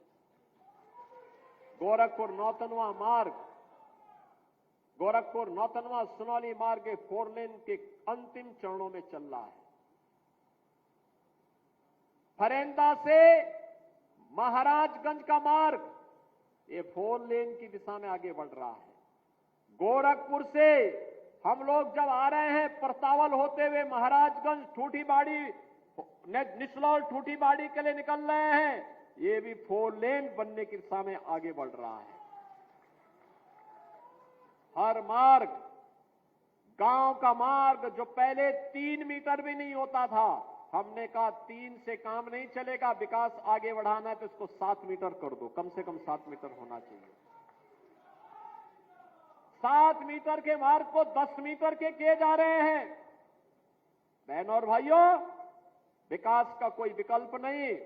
गोरखपुर नौतनवा सुनौली मार्ग के 4 लेन के अंतिम चरणों में चल रहा है। फरेंदा से महाराजगंज का मार्ग ये 4 लेन की दिशा में आगे बढ़ रहा है। गोरखपुर से हम लोग जब आ रहे हैं, परतावल होते हुए महाराजगंज ठूठीबाड़ी, निचलौल ठूठीबाड़ी के लिए निकल रहे हैं, ये भी 4 लेन बनने की दिशा में आगे बढ़ रहा है। हर मार्ग, गांव का मार्ग जो पहले 3 मीटर भी नहीं होता था, हमने कहा 3 से काम नहीं चलेगा, विकास आगे बढ़ाना है तो इसको 7 मीटर कर दो, कम से कम 7 मीटर होना चाहिए। 7 मीटर के मार्ग को 10 मीटर के किए जा रहे हैं। बहनों और भाइयों, विकास का कोई विकल्प नहीं,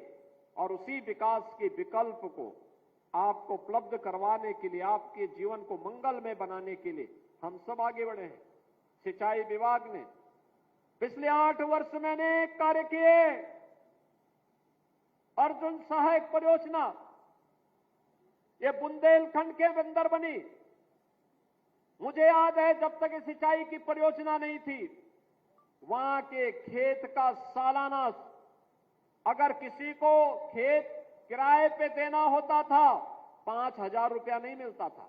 और उसी विकास के विकल्प को आपको उपलब्ध करवाने के लिए, आपके जीवन को मंगलमय बनाने के लिए हम सब आगे बढ़े हैं। सिंचाई विभाग ने पिछले 8 वर्ष मैंने कार्य किए। अर्जुन सहायक परियोजना ये बुंदेलखंड के अंदर बनी। मुझे याद है, जब तक सिंचाई की परियोजना नहीं थी, वहां के खेत का सालाना, अगर किसी को खेत किराए पे देना होता था, 5,000 रुपया नहीं मिलता था।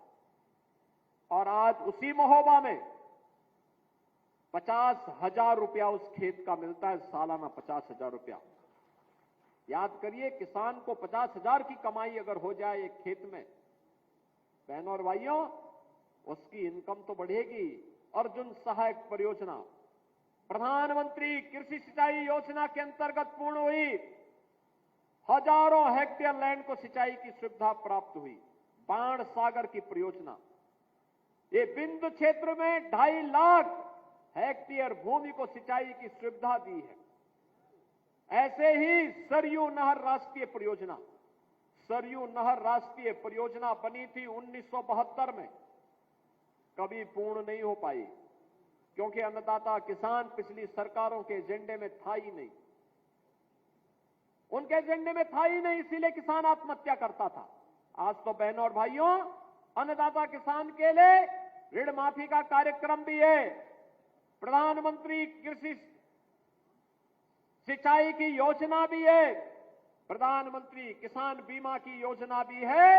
और आज उसी महोबा में 50,000 रुपया उस खेत का मिलता है, सालाना 50,000 रुपया। याद करिए, किसान को 50,000 की कमाई अगर हो जाए एक खेत में, बहनों और भाइयों, उसकी इनकम तो बढ़ेगी। अर्जुन सहायक परियोजना प्रधानमंत्री कृषि सिंचाई योजना के अंतर्गत पूर्ण हुई। हजारों हेक्टेयर लैंड को सिंचाई की सुविधा प्राप्त हुई। बाण सागर की परियोजना, ये बिंदु क्षेत्र में 2.5 लाख हेक्टेयर भूमि को सिंचाई की सुविधा दी है। ऐसे ही सरयू नहर राष्ट्रीय परियोजना, सरयू नहर राष्ट्रीय परियोजना बनी थी 1972 में, कभी पूर्ण नहीं हो पाई क्योंकि अन्नदाता किसान पिछली सरकारों के एजेंडे में था ही नहीं, उनके एजेंडे में था ही नहीं, इसीलिए किसान आत्महत्या करता था। आज तो बहनों और भाइयों, अन्नदाता किसान के लिए ऋण माफी का कार्यक्रम भी है, प्रधानमंत्री कृषि सिंचाई की योजना भी है, प्रधानमंत्री किसान बीमा की योजना भी है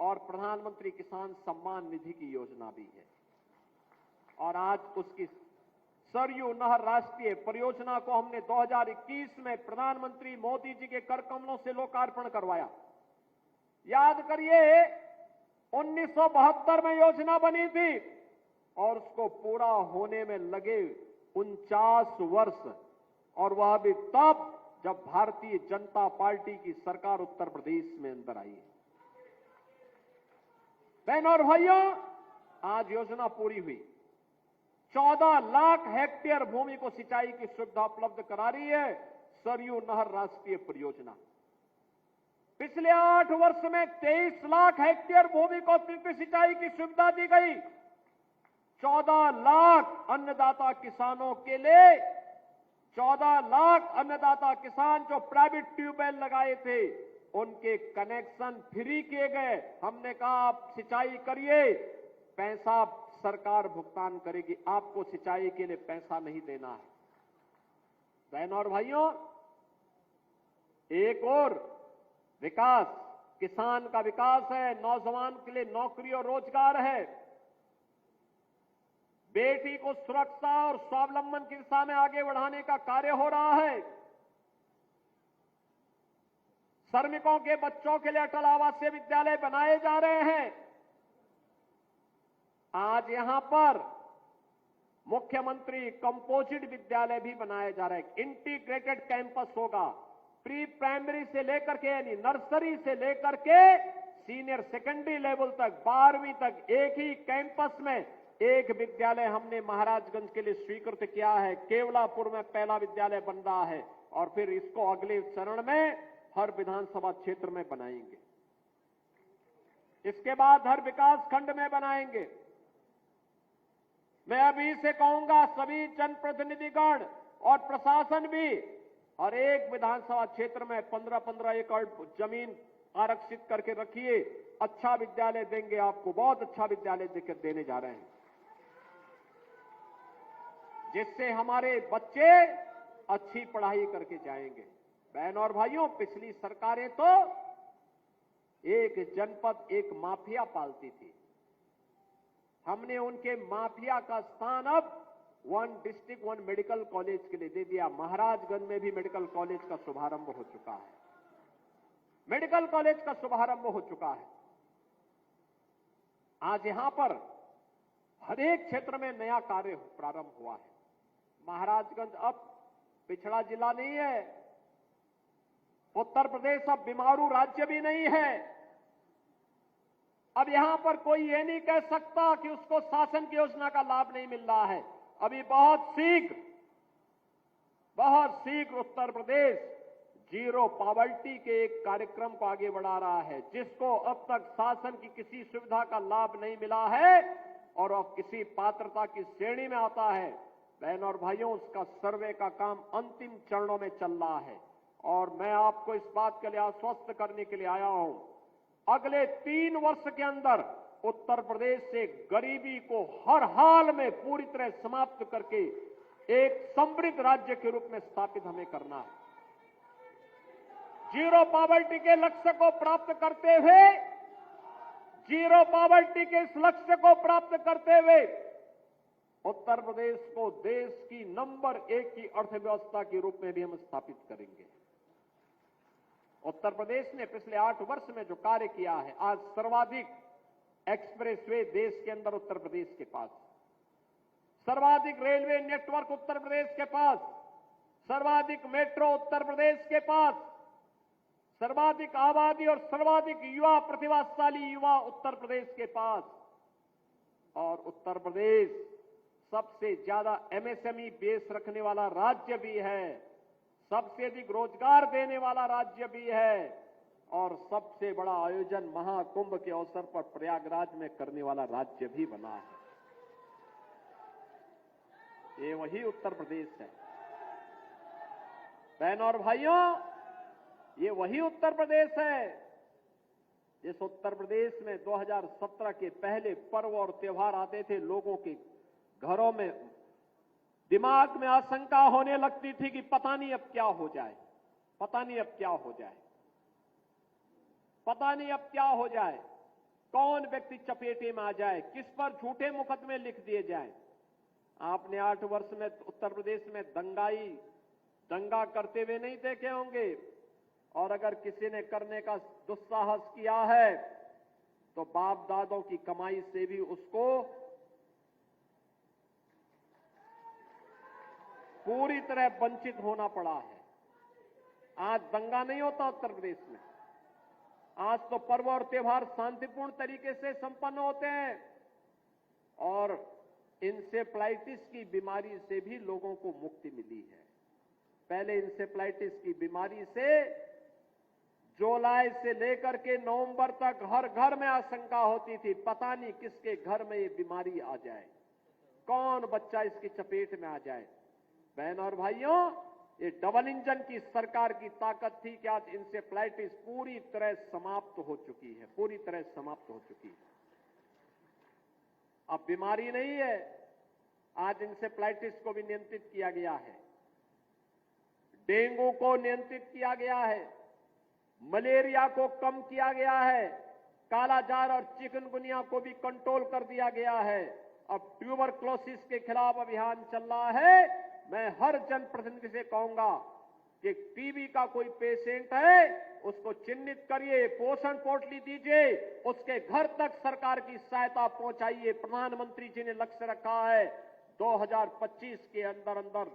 और प्रधानमंत्री किसान सम्मान निधि की योजना भी है। और आज उसकी सरयू नहर राष्ट्रीय परियोजना को हमने 2021 में प्रधानमंत्री मोदी जी के कर कमलों से लोकार्पण करवाया। याद करिए, 1972 में योजना बनी थी और उसको पूरा होने में लगे 49 वर्ष, और वह भी तब जब भारतीय जनता पार्टी की सरकार उत्तर प्रदेश में अंदर आई है। बहनों और भाइयों, आज योजना पूरी हुई। 14 लाख हेक्टेयर भूमि को सिंचाई की सुविधा उपलब्ध करा रही है सरयू नहर राष्ट्रीय परियोजना। पिछले 8 वर्ष में 23 लाख हेक्टेयर भूमि को अतिरिक्त सिंचाई की सुविधा दी गई। 14 लाख अन्नदाता किसानों के लिए, 14 लाख अन्नदाता किसान जो प्राइवेट ट्यूबवेल लगाए थे, उनके कनेक्शन फ्री किए गए। हमने कहा आप सिंचाई करिए, पैसा सरकार भुगतान करेगी, आपको सिंचाई के लिए पैसा नहीं देना है। बहनों और भाइयों, एक और विकास, किसान का विकास है, नौजवान के लिए नौकरी और रोजगार है, बेटी को सुरक्षा और स्वावलंबन की दिशा में आगे बढ़ाने का कार्य हो रहा है। श्रमिकों के बच्चों के लिए अटल आवासीय विद्यालय बनाए जा रहे हैं। आज यहां पर मुख्यमंत्री कंपोजिट विद्यालय भी बनाया जा रहा है। इंटीग्रेटेड कैंपस होगा, प्री प्राइमरी से लेकर के, यानी नर्सरी से लेकर के सीनियर सेकेंडरी लेवल तक, 12वीं तक एक ही कैंपस में एक विद्यालय हमने महाराजगंज के लिए स्वीकृत किया है। केवलापुर में पहला विद्यालय बन रहा है और फिर इसको अगले चरण में हर विधानसभा क्षेत्र में बनाएंगे। इसके बाद हर विकास खंड में बनाएंगे। मैं अभी से कहूंगा, सभी जनप्रतिनिधिगण और प्रशासन भी हर एक विधानसभा क्षेत्र में 15-15 एकड़ जमीन आरक्षित करके रखिए। अच्छा विद्यालय देंगे आपको, बहुत अच्छा विद्यालय देने जा रहे हैं, जिससे हमारे बच्चे अच्छी पढ़ाई करके जाएंगे। बहनों और भाइयों, पिछली सरकारें तो एक जनपद एक माफिया पालती थी। हमने उनके माफिया का स्थान अब 1 डिस्ट्रिक्ट 1 मेडिकल कॉलेज के लिए दे दिया। महाराजगंज में भी मेडिकल कॉलेज का शुभारंभ हो चुका है, मेडिकल कॉलेज का शुभारंभ हो चुका है। आज यहां पर हर एक क्षेत्र में नया कार्य प्रारंभ हुआ है। महाराजगंज अब पिछड़ा जिला नहीं है, उत्तर प्रदेश अब बीमारू राज्य भी नहीं है। अब यहां पर कोई ये नहीं कह सकता कि उसको शासन की योजना का लाभ नहीं मिल रहा है। अभी बहुत शीघ्र उत्तर प्रदेश जीरो पॉवर्टी के एक कार्यक्रम को आगे बढ़ा रहा है, जिसको अब तक शासन की किसी सुविधा का लाभ नहीं मिला है और अब किसी पात्रता की श्रेणी में आता है। बहनों और भाइयों, उसका सर्वे का काम अंतिम चरणों में चल रहा है और मैं आपको इस बात के लिए आश्वस्त करने के लिए आया हूं, अगले 3 वर्ष के अंदर उत्तर प्रदेश से गरीबी को हर हाल में पूरी तरह समाप्त करके एक समृद्ध राज्य के रूप में स्थापित हमें करना है। जीरो पॉवर्टी के लक्ष्य को प्राप्त करते हुए, जीरो पॉवर्टी के इस लक्ष्य को प्राप्त करते हुए उत्तर प्रदेश को देश की नंबर 1 की अर्थव्यवस्था के रूप में भी हम स्थापित करेंगे। उत्तर प्रदेश ने पिछले 8 वर्ष में जो कार्य किया है, आज सर्वाधिक एक्सप्रेसवे देश के अंदर उत्तर प्रदेश के पास, सर्वाधिक रेलवे नेटवर्क उत्तर प्रदेश के पास, सर्वाधिक मेट्रो उत्तर प्रदेश के पास, सर्वाधिक आबादी और सर्वाधिक युवा प्रतिभाशाली युवा उत्तर प्रदेश के पास, और उत्तर प्रदेश सबसे ज्यादा एमएसएमई बेस रखने वाला राज्य भी है, सबसे अधिक रोजगार देने वाला राज्य भी है, और सबसे बड़ा आयोजन महाकुंभ के अवसर पर प्रयागराज में करने वाला राज्य भी बना है। ये वही उत्तर प्रदेश है बहनों और भाइयों, ये वही उत्तर प्रदेश है जिस उत्तर प्रदेश में 2017 के पहले पर्व और त्योहार आते थे, लोगों के घरों में दिमाग में आशंका होने लगती थी कि पता नहीं अब क्या हो जाए, पता नहीं अब क्या हो जाए, पता नहीं अब क्या हो जाए, कौन व्यक्ति चपेटे में आ जाए, किस पर झूठे मुकदमे लिख दिए जाए। आपने 8 वर्ष में उत्तर प्रदेश में दंगा करते हुए नहीं देखे होंगे, और अगर किसी ने करने का दुस्साहस किया है तो बाप दादों की कमाई से भी उसको पूरी तरह वंचित होना पड़ा है। आज दंगा नहीं होता उत्तर प्रदेश में, आज तो पर्व और त्योहार शांतिपूर्ण तरीके से संपन्न होते हैं, और इंसेफ्लाइटिस की बीमारी से भी लोगों को मुक्ति मिली है। पहले इंसेफ्लाइटिस की बीमारी से जुलाई से लेकर के नवंबर तक हर घर में आशंका होती थी, पता नहीं किसके घर में ये बीमारी आ जाए, कौन बच्चा इसकी चपेट में आ जाए। बहनों और भाइयों, ये डबल इंजन की सरकार की ताकत थी कि आज इंसेफ्लाइटिस पूरी तरह समाप्त हो चुकी है, पूरी तरह समाप्त हो चुकी है। अब बीमारी नहीं है, आज इंसेफ्लाइटिस को भी नियंत्रित किया गया है, डेंगू को नियंत्रित किया गया है, मलेरिया को कम किया गया है, कालाजार और चिकनगुनिया को भी कंट्रोल कर दिया गया है। अब ट्यूबरक्लोसिस के खिलाफ अभियान चल रहा है। मैं हर जनप्रतिनिधि से कहूंगा कि टीबी का कोई पेशेंट है, उसको चिन्हित करिए, पोषण पोटली दीजिए, उसके घर तक सरकार की सहायता पहुंचाइए। प्रधानमंत्री जी ने लक्ष्य रखा है 2025 के अंदर अंदर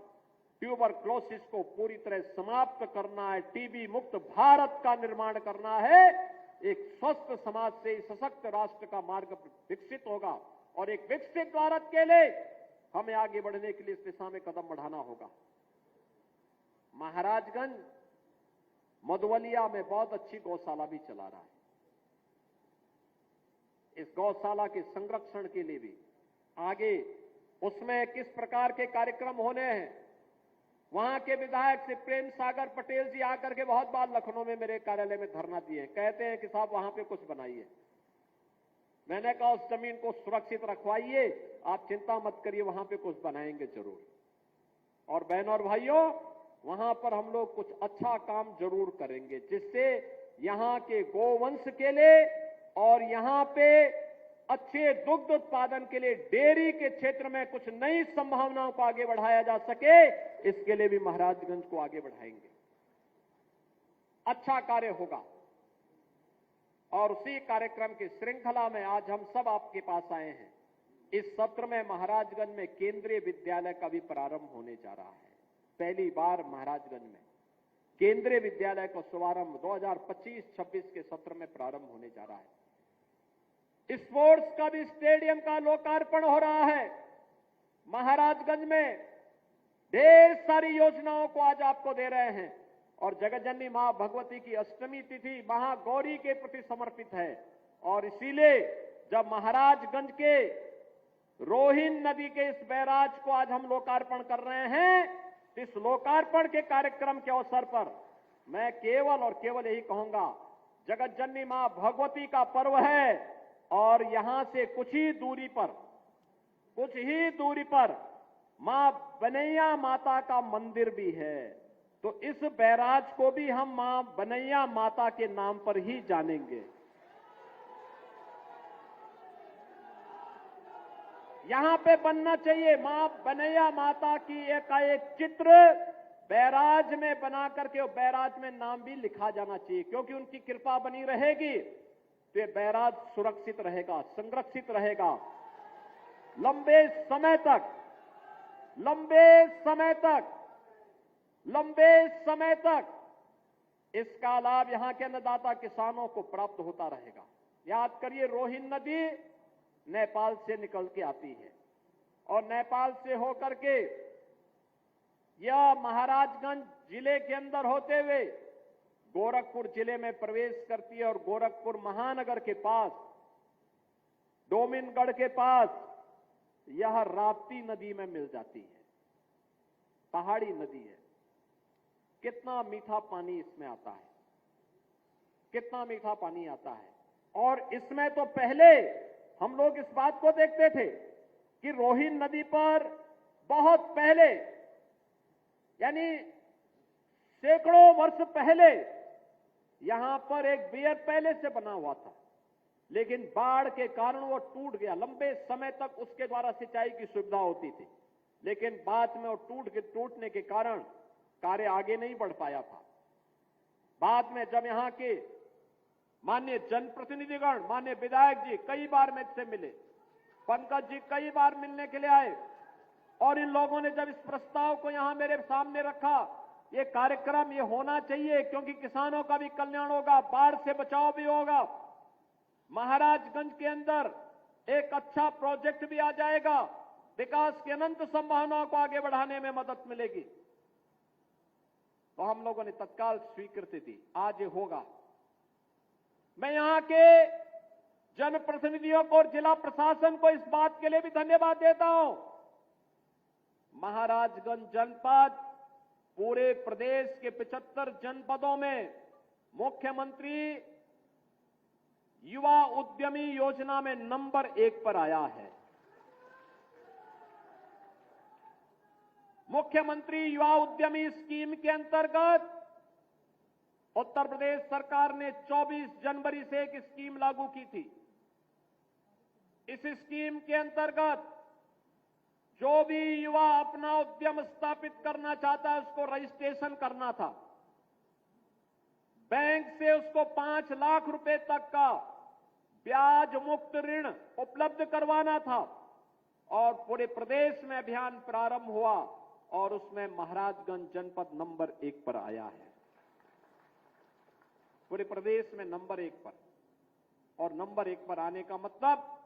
ट्यूबरक्लोसिस को पूरी तरह समाप्त करना है, टीबी मुक्त भारत का निर्माण करना है। एक स्वस्थ समाज से सशक्त राष्ट्र का मार्ग विकसित होगा, और एक विकसित भारत के लिए हमें आगे बढ़ने के लिए इस दिशा में कदम बढ़ाना होगा। महाराजगंज मधुवलिया में बहुत अच्छी गौशाला भी चला रहा है। इस गौशाला के संरक्षण के लिए भी आगे उसमें किस प्रकार के कार्यक्रम होने हैं, वहां के विधायक श्री प्रेम सागर पटेल जी आकर के बहुत बार लखनऊ में मेरे कार्यालय में धरना दिए, कहते हैं कि साहब वहां पे कुछ बनाइए। मैंने कहा उस जमीन को सुरक्षित रखवाइए, आप चिंता मत करिए, वहां पे कुछ बनाएंगे जरूर। और बहनों और भाइयों, वहां पर हम लोग कुछ अच्छा काम जरूर करेंगे, जिससे यहां के गोवंश के लिए और यहां पे अच्छे दुग्ध उत्पादन के लिए डेयरी के क्षेत्र में कुछ नई संभावनाओं को आगे बढ़ाया जा सके, इसके लिए भी महाराजगंज को आगे बढ़ाएंगे। अच्छा कार्य होगा। और उसी कार्यक्रम की श्रृंखला में आज हम सब आपके पास आए हैं। इस सत्र में महाराजगंज में केंद्रीय विद्यालय का भी प्रारंभ होने जा रहा है। पहली बार महाराजगंज में केंद्रीय विद्यालय का शुभारंभ 2025-26 के सत्र में प्रारंभ होने जा रहा है। स्पोर्ट्स का भी स्टेडियम का लोकार्पण हो रहा है। महाराजगंज में ढेर सारी योजनाओं को आज आपको दे रहे हैं, और जगतजननी मां भगवती की अष्टमी तिथि महागौरी के प्रति समर्पित है। और इसीलिए जब महाराजगंज के रोहिन नदी के इस बैराज को आज हम लोकार्पण कर रहे हैं, इस लोकार्पण के कार्यक्रम के अवसर पर मैं केवल और केवल यही कहूंगा, जगतजननी मां भगवती का पर्व है, और यहां से कुछ ही दूरी पर मां बनैया माता का मंदिर भी है। तो इस बैराज को भी हम मां बनैया माता के नाम पर ही जानेंगे। यहां पे बनना चाहिए मां बनैया माता की एक चित्र बैराज में बना करके बैराज में नाम भी लिखा जाना चाहिए, क्योंकि उनकी कृपा बनी रहेगी तो ये बैराज सुरक्षित रहेगा, संरक्षित रहेगा लंबे समय तक इसका लाभ यहां के अन्नदाता किसानों को प्राप्त होता रहेगा। याद करिए, रोहिन नदी नेपाल से निकल के आती है और नेपाल से होकर के यह महाराजगंज जिले के अंदर होते हुए गोरखपुर जिले में प्रवेश करती है और गोरखपुर महानगर के पास, डोमिनगढ़ के पास यह राप्ती नदी में मिल जाती है। पहाड़ी नदी है। कितना मीठा पानी इसमें आता है, कितना मीठा पानी आता है। और इसमें तो पहले हम लोग इस बात को देखते थे कि रोहिन नदी पर बहुत पहले, यानी सैकड़ों वर्ष पहले यहां पर एक बियर पैलेस से बना हुआ था, लेकिन बाढ़ के कारण वो टूट गया। लंबे समय तक उसके द्वारा सिंचाई की सुविधा होती थी, लेकिन बाद में वो टूटने के कारण कार्य आगे नहीं बढ़ पाया था। बाद में जब यहां के माननीय जनप्रतिनिधिगण, माननीय विधायक जी कई बार मुझसे मिले, पंकज जी कई बार मिलने के लिए आए, और इन लोगों ने जब इस प्रस्ताव को यहां मेरे सामने रखा, ये कार्यक्रम ये होना चाहिए क्योंकि किसानों का भी कल्याण होगा, बाढ़ से बचाव भी होगा, महाराजगंज के अंदर एक अच्छा प्रोजेक्ट भी आ जाएगा, विकास की अनंत संभावनाओं को आगे बढ़ाने में मदद मिलेगी। तो हम लोगों ने तत्काल स्वीकृति दी, आज ये होगा। मैं यहां के जनप्रतिनिधियों को और जिला प्रशासन को इस बात के लिए भी धन्यवाद देता हूं। महाराजगंज जनपद पूरे प्रदेश के 75 जनपदों में मुख्यमंत्री युवा उद्यमी योजना में नंबर 1 पर आया है। मुख्यमंत्री युवा उद्यमी स्कीम के अंतर्गत उत्तर प्रदेश सरकार ने 24 जनवरी से एक स्कीम लागू की थी। इस स्कीम के अंतर्गत जो भी युवा अपना उद्यम स्थापित करना चाहता है उसको रजिस्ट्रेशन करना था, बैंक से उसको 5 लाख रुपए तक का ब्याज मुक्त ऋण उपलब्ध करवाना था, और पूरे प्रदेश में अभियान प्रारंभ हुआ और उसमें महाराजगंज जनपद नंबर 1 पर आया है। पूरे प्रदेश में नंबर 1 पर, और नंबर 1 पर आने का मतलब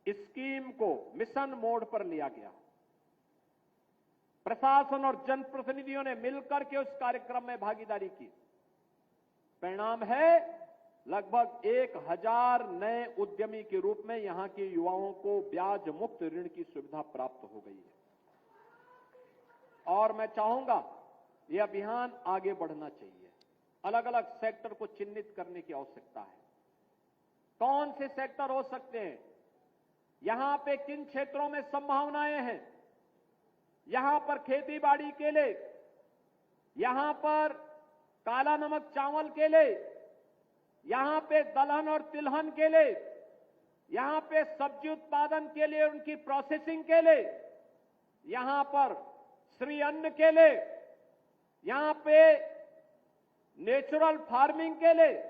स्कीम को मिशन मोड पर लिया गया। प्रशासन और जनप्रतिनिधियों ने मिलकर के उस कार्यक्रम में भागीदारी की। परिणाम है लगभग 1000 नए उद्यमी के रूप में यहां के युवाओं को ब्याज मुक्त ऋण की सुविधा प्राप्त हो गई है। और मैं चाहूंगा यह अभियान आगे बढ़ना चाहिए। अलग अलग सेक्टर को चिन्हित करने की आवश्यकता है। कौन से सेक्टर हो सकते हैं, यहां पे किन क्षेत्रों में संभावनाएं हैं, यहां पर खेती बाड़ी के लिए, यहां पर काला नमक चावल के लिए, यहां पे दलहन और तिलहन के लिए, यहां पे सब्जी उत्पादन के लिए, उनकी प्रोसेसिंग के लिए, यहां पर श्री अन्न के लिए, यहां पे नेचुरल फार्मिंग के लिए,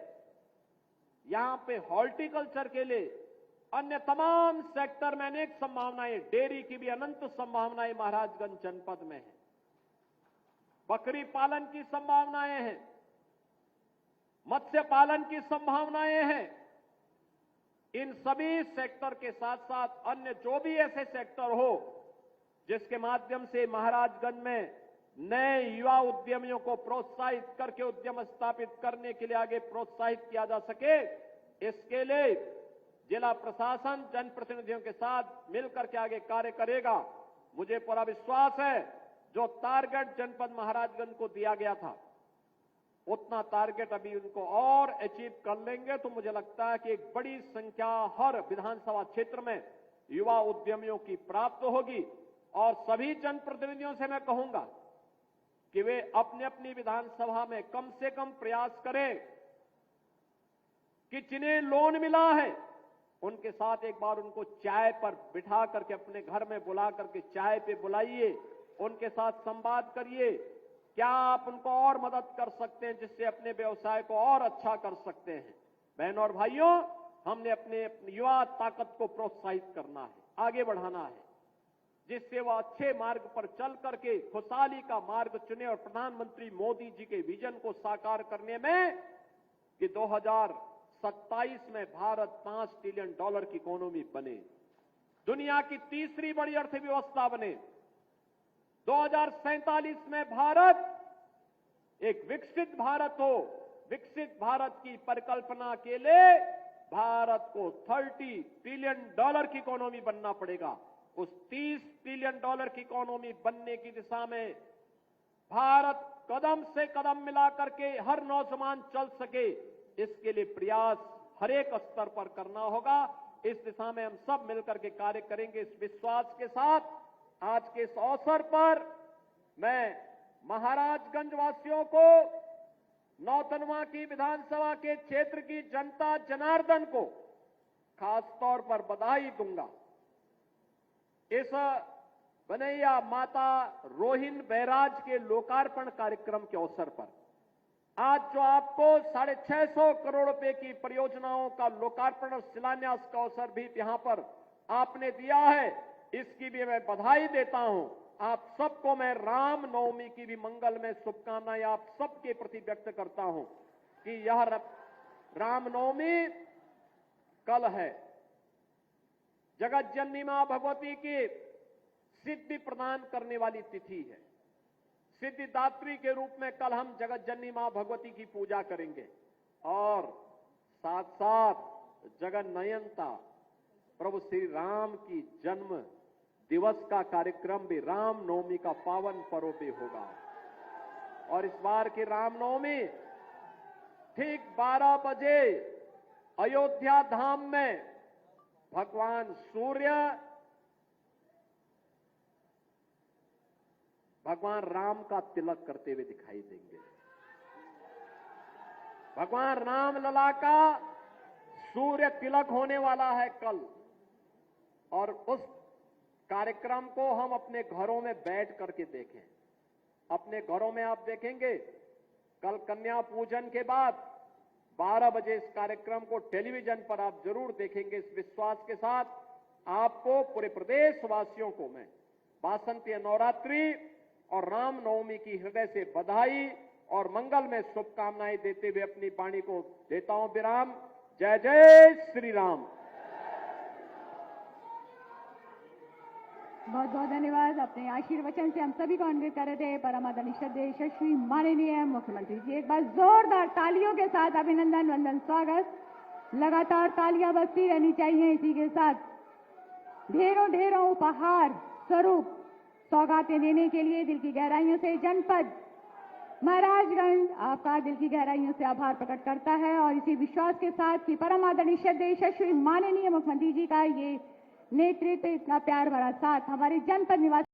यहां पे हॉर्टिकल्चर के लिए, अन्य तमाम सेक्टर में अनेक संभावनाएं, डेयरी की भी अनंत संभावनाएं महाराजगंज जनपद में है। बकरी पालन की संभावनाएं हैं, मत्स्य पालन की संभावनाएं हैं। इन सभी सेक्टर के साथ साथ अन्य जो भी ऐसे सेक्टर हो जिसके माध्यम से महाराजगंज में नए युवा उद्यमियों को प्रोत्साहित करके उद्यम स्थापित करने के लिए आगे प्रोत्साहित किया जा सके, इसके लिए जिला प्रशासन जनप्रतिनिधियों के साथ मिलकर के आगे कार्य करेगा। मुझे पूरा विश्वास है जो टारगेट जनपद महाराजगंज को दिया गया था उतना टारगेट अभी उनको और अचीव कर लेंगे। तो मुझे लगता है कि एक बड़ी संख्या हर विधानसभा क्षेत्र में युवा उद्यमियों की प्राप्त होगी। और सभी जनप्रतिनिधियों से मैं कहूंगा कि वे अपनी अपनी विधानसभा में कम से कम प्रयास करें कि जिन्हें लोन मिला है उनके साथ एक बार उनको चाय पर बिठा करके अपने घर में बुला करके चाय पे बुलाइए, उनके साथ संवाद करिए। क्या आप उनको और मदद कर सकते हैं जिससे अपने व्यवसाय को और अच्छा कर सकते हैं। बहनों और भाइयों, हमने अपने युवा ताकत को प्रोत्साहित करना है, आगे बढ़ाना है, जिससे वह अच्छे मार्ग पर चल करके खुशहाली का मार्ग चुने और प्रधानमंत्री मोदी जी के विजन को साकार करने में कि 2027 में भारत $5 ट्रिलियन की इकोनॉमी बने, दुनिया की तीसरी बड़ी अर्थव्यवस्था बने। 2047 में भारत एक विकसित भारत हो। विकसित भारत की परिकल्पना के लिए भारत को $30 ट्रिलियन की इकोनॉमी बनना पड़ेगा। उस $30 ट्रिलियन की इकोनॉमी बनने की दिशा में भारत कदम से कदम मिला करके हर नौजवान चल सके, इसके लिए प्रयास हर एक स्तर पर करना होगा। इस दिशा में हम सब मिलकर के कार्य करेंगे। इस विश्वास के साथ आज के इस अवसर पर मैं महाराजगंज वासियों को, नौतनवा की विधानसभा के क्षेत्र की जनता जनार्दन को खास तौर पर बधाई दूंगा। इस बनैया माता रोहिन बैराज के लोकार्पण कार्यक्रम के अवसर पर आज जो आपको 650 करोड़ रुपए की परियोजनाओं का लोकार्पण और शिलान्यास का अवसर भी यहां पर आपने दिया है, इसकी भी मैं बधाई देता हूं। आप सबको मैं राम नवमी की भी मंगलमय शुभकामनाएं आप सबके प्रति व्यक्त करता हूं कि यह राम नवमी कल है। जगत जननी मां भगवती की सिद्धि प्रदान करने वाली तिथि है। सिद्धिदात्री के रूप में कल हम जगत जननी मां भगवती की पूजा करेंगे और साथ साथ जगन्नयनता प्रभु श्री राम की जन्म दिवस का कार्यक्रम भी राम नवमी का पावन पर्व भी होगा। और इस बार की राम नवमी ठीक 12 बजे अयोध्या धाम में भगवान सूर्य भगवान राम का तिलक करते हुए दिखाई देंगे। भगवान राम लला का सूर्य तिलक होने वाला है कल, और उस कार्यक्रम को हम अपने घरों में बैठ करके देखें। अपने घरों में आप देखेंगे कल कन्या पूजन के बाद 12 बजे इस कार्यक्रम को टेलीविजन पर आप जरूर देखेंगे। इस विश्वास के साथ आपको पूरे प्रदेश वासियों को मैं वासंती नवरात्रि और रामनवमी की हृदय से बधाई और मंगल में शुभकामनाएं देते हुए अपनी वाणी को देता हूं विराम। जय जय श्री राम। बहुत बहुत धन्यवाद। अपने आशीर्वचन से हम सभी को अन्वित कर रहे थे परम आदरणीय श्रद्धेय यशस्वी माननीय मुख्यमंत्री जी। एक बार जोरदार तालियों के साथ अभिनंदन वंदन स्वागत। लगातार तालियां बजती रहनी चाहिए। इसी के साथ ढेरों ढेरों उपहार स्वरूप सौगातें देने के लिए दिल की गहराइयों से जनपद महाराजगंज आपका दिल की गहराइयों से आभार प्रकट करता है। और इसी विश्वास के साथ कि परम आदरणीय श्रद्धेय यशस्वी माननीय मुख्यमंत्री जी का ये नेतृत्व, इतना प्यार भरा साथ हमारे जनपद निवासी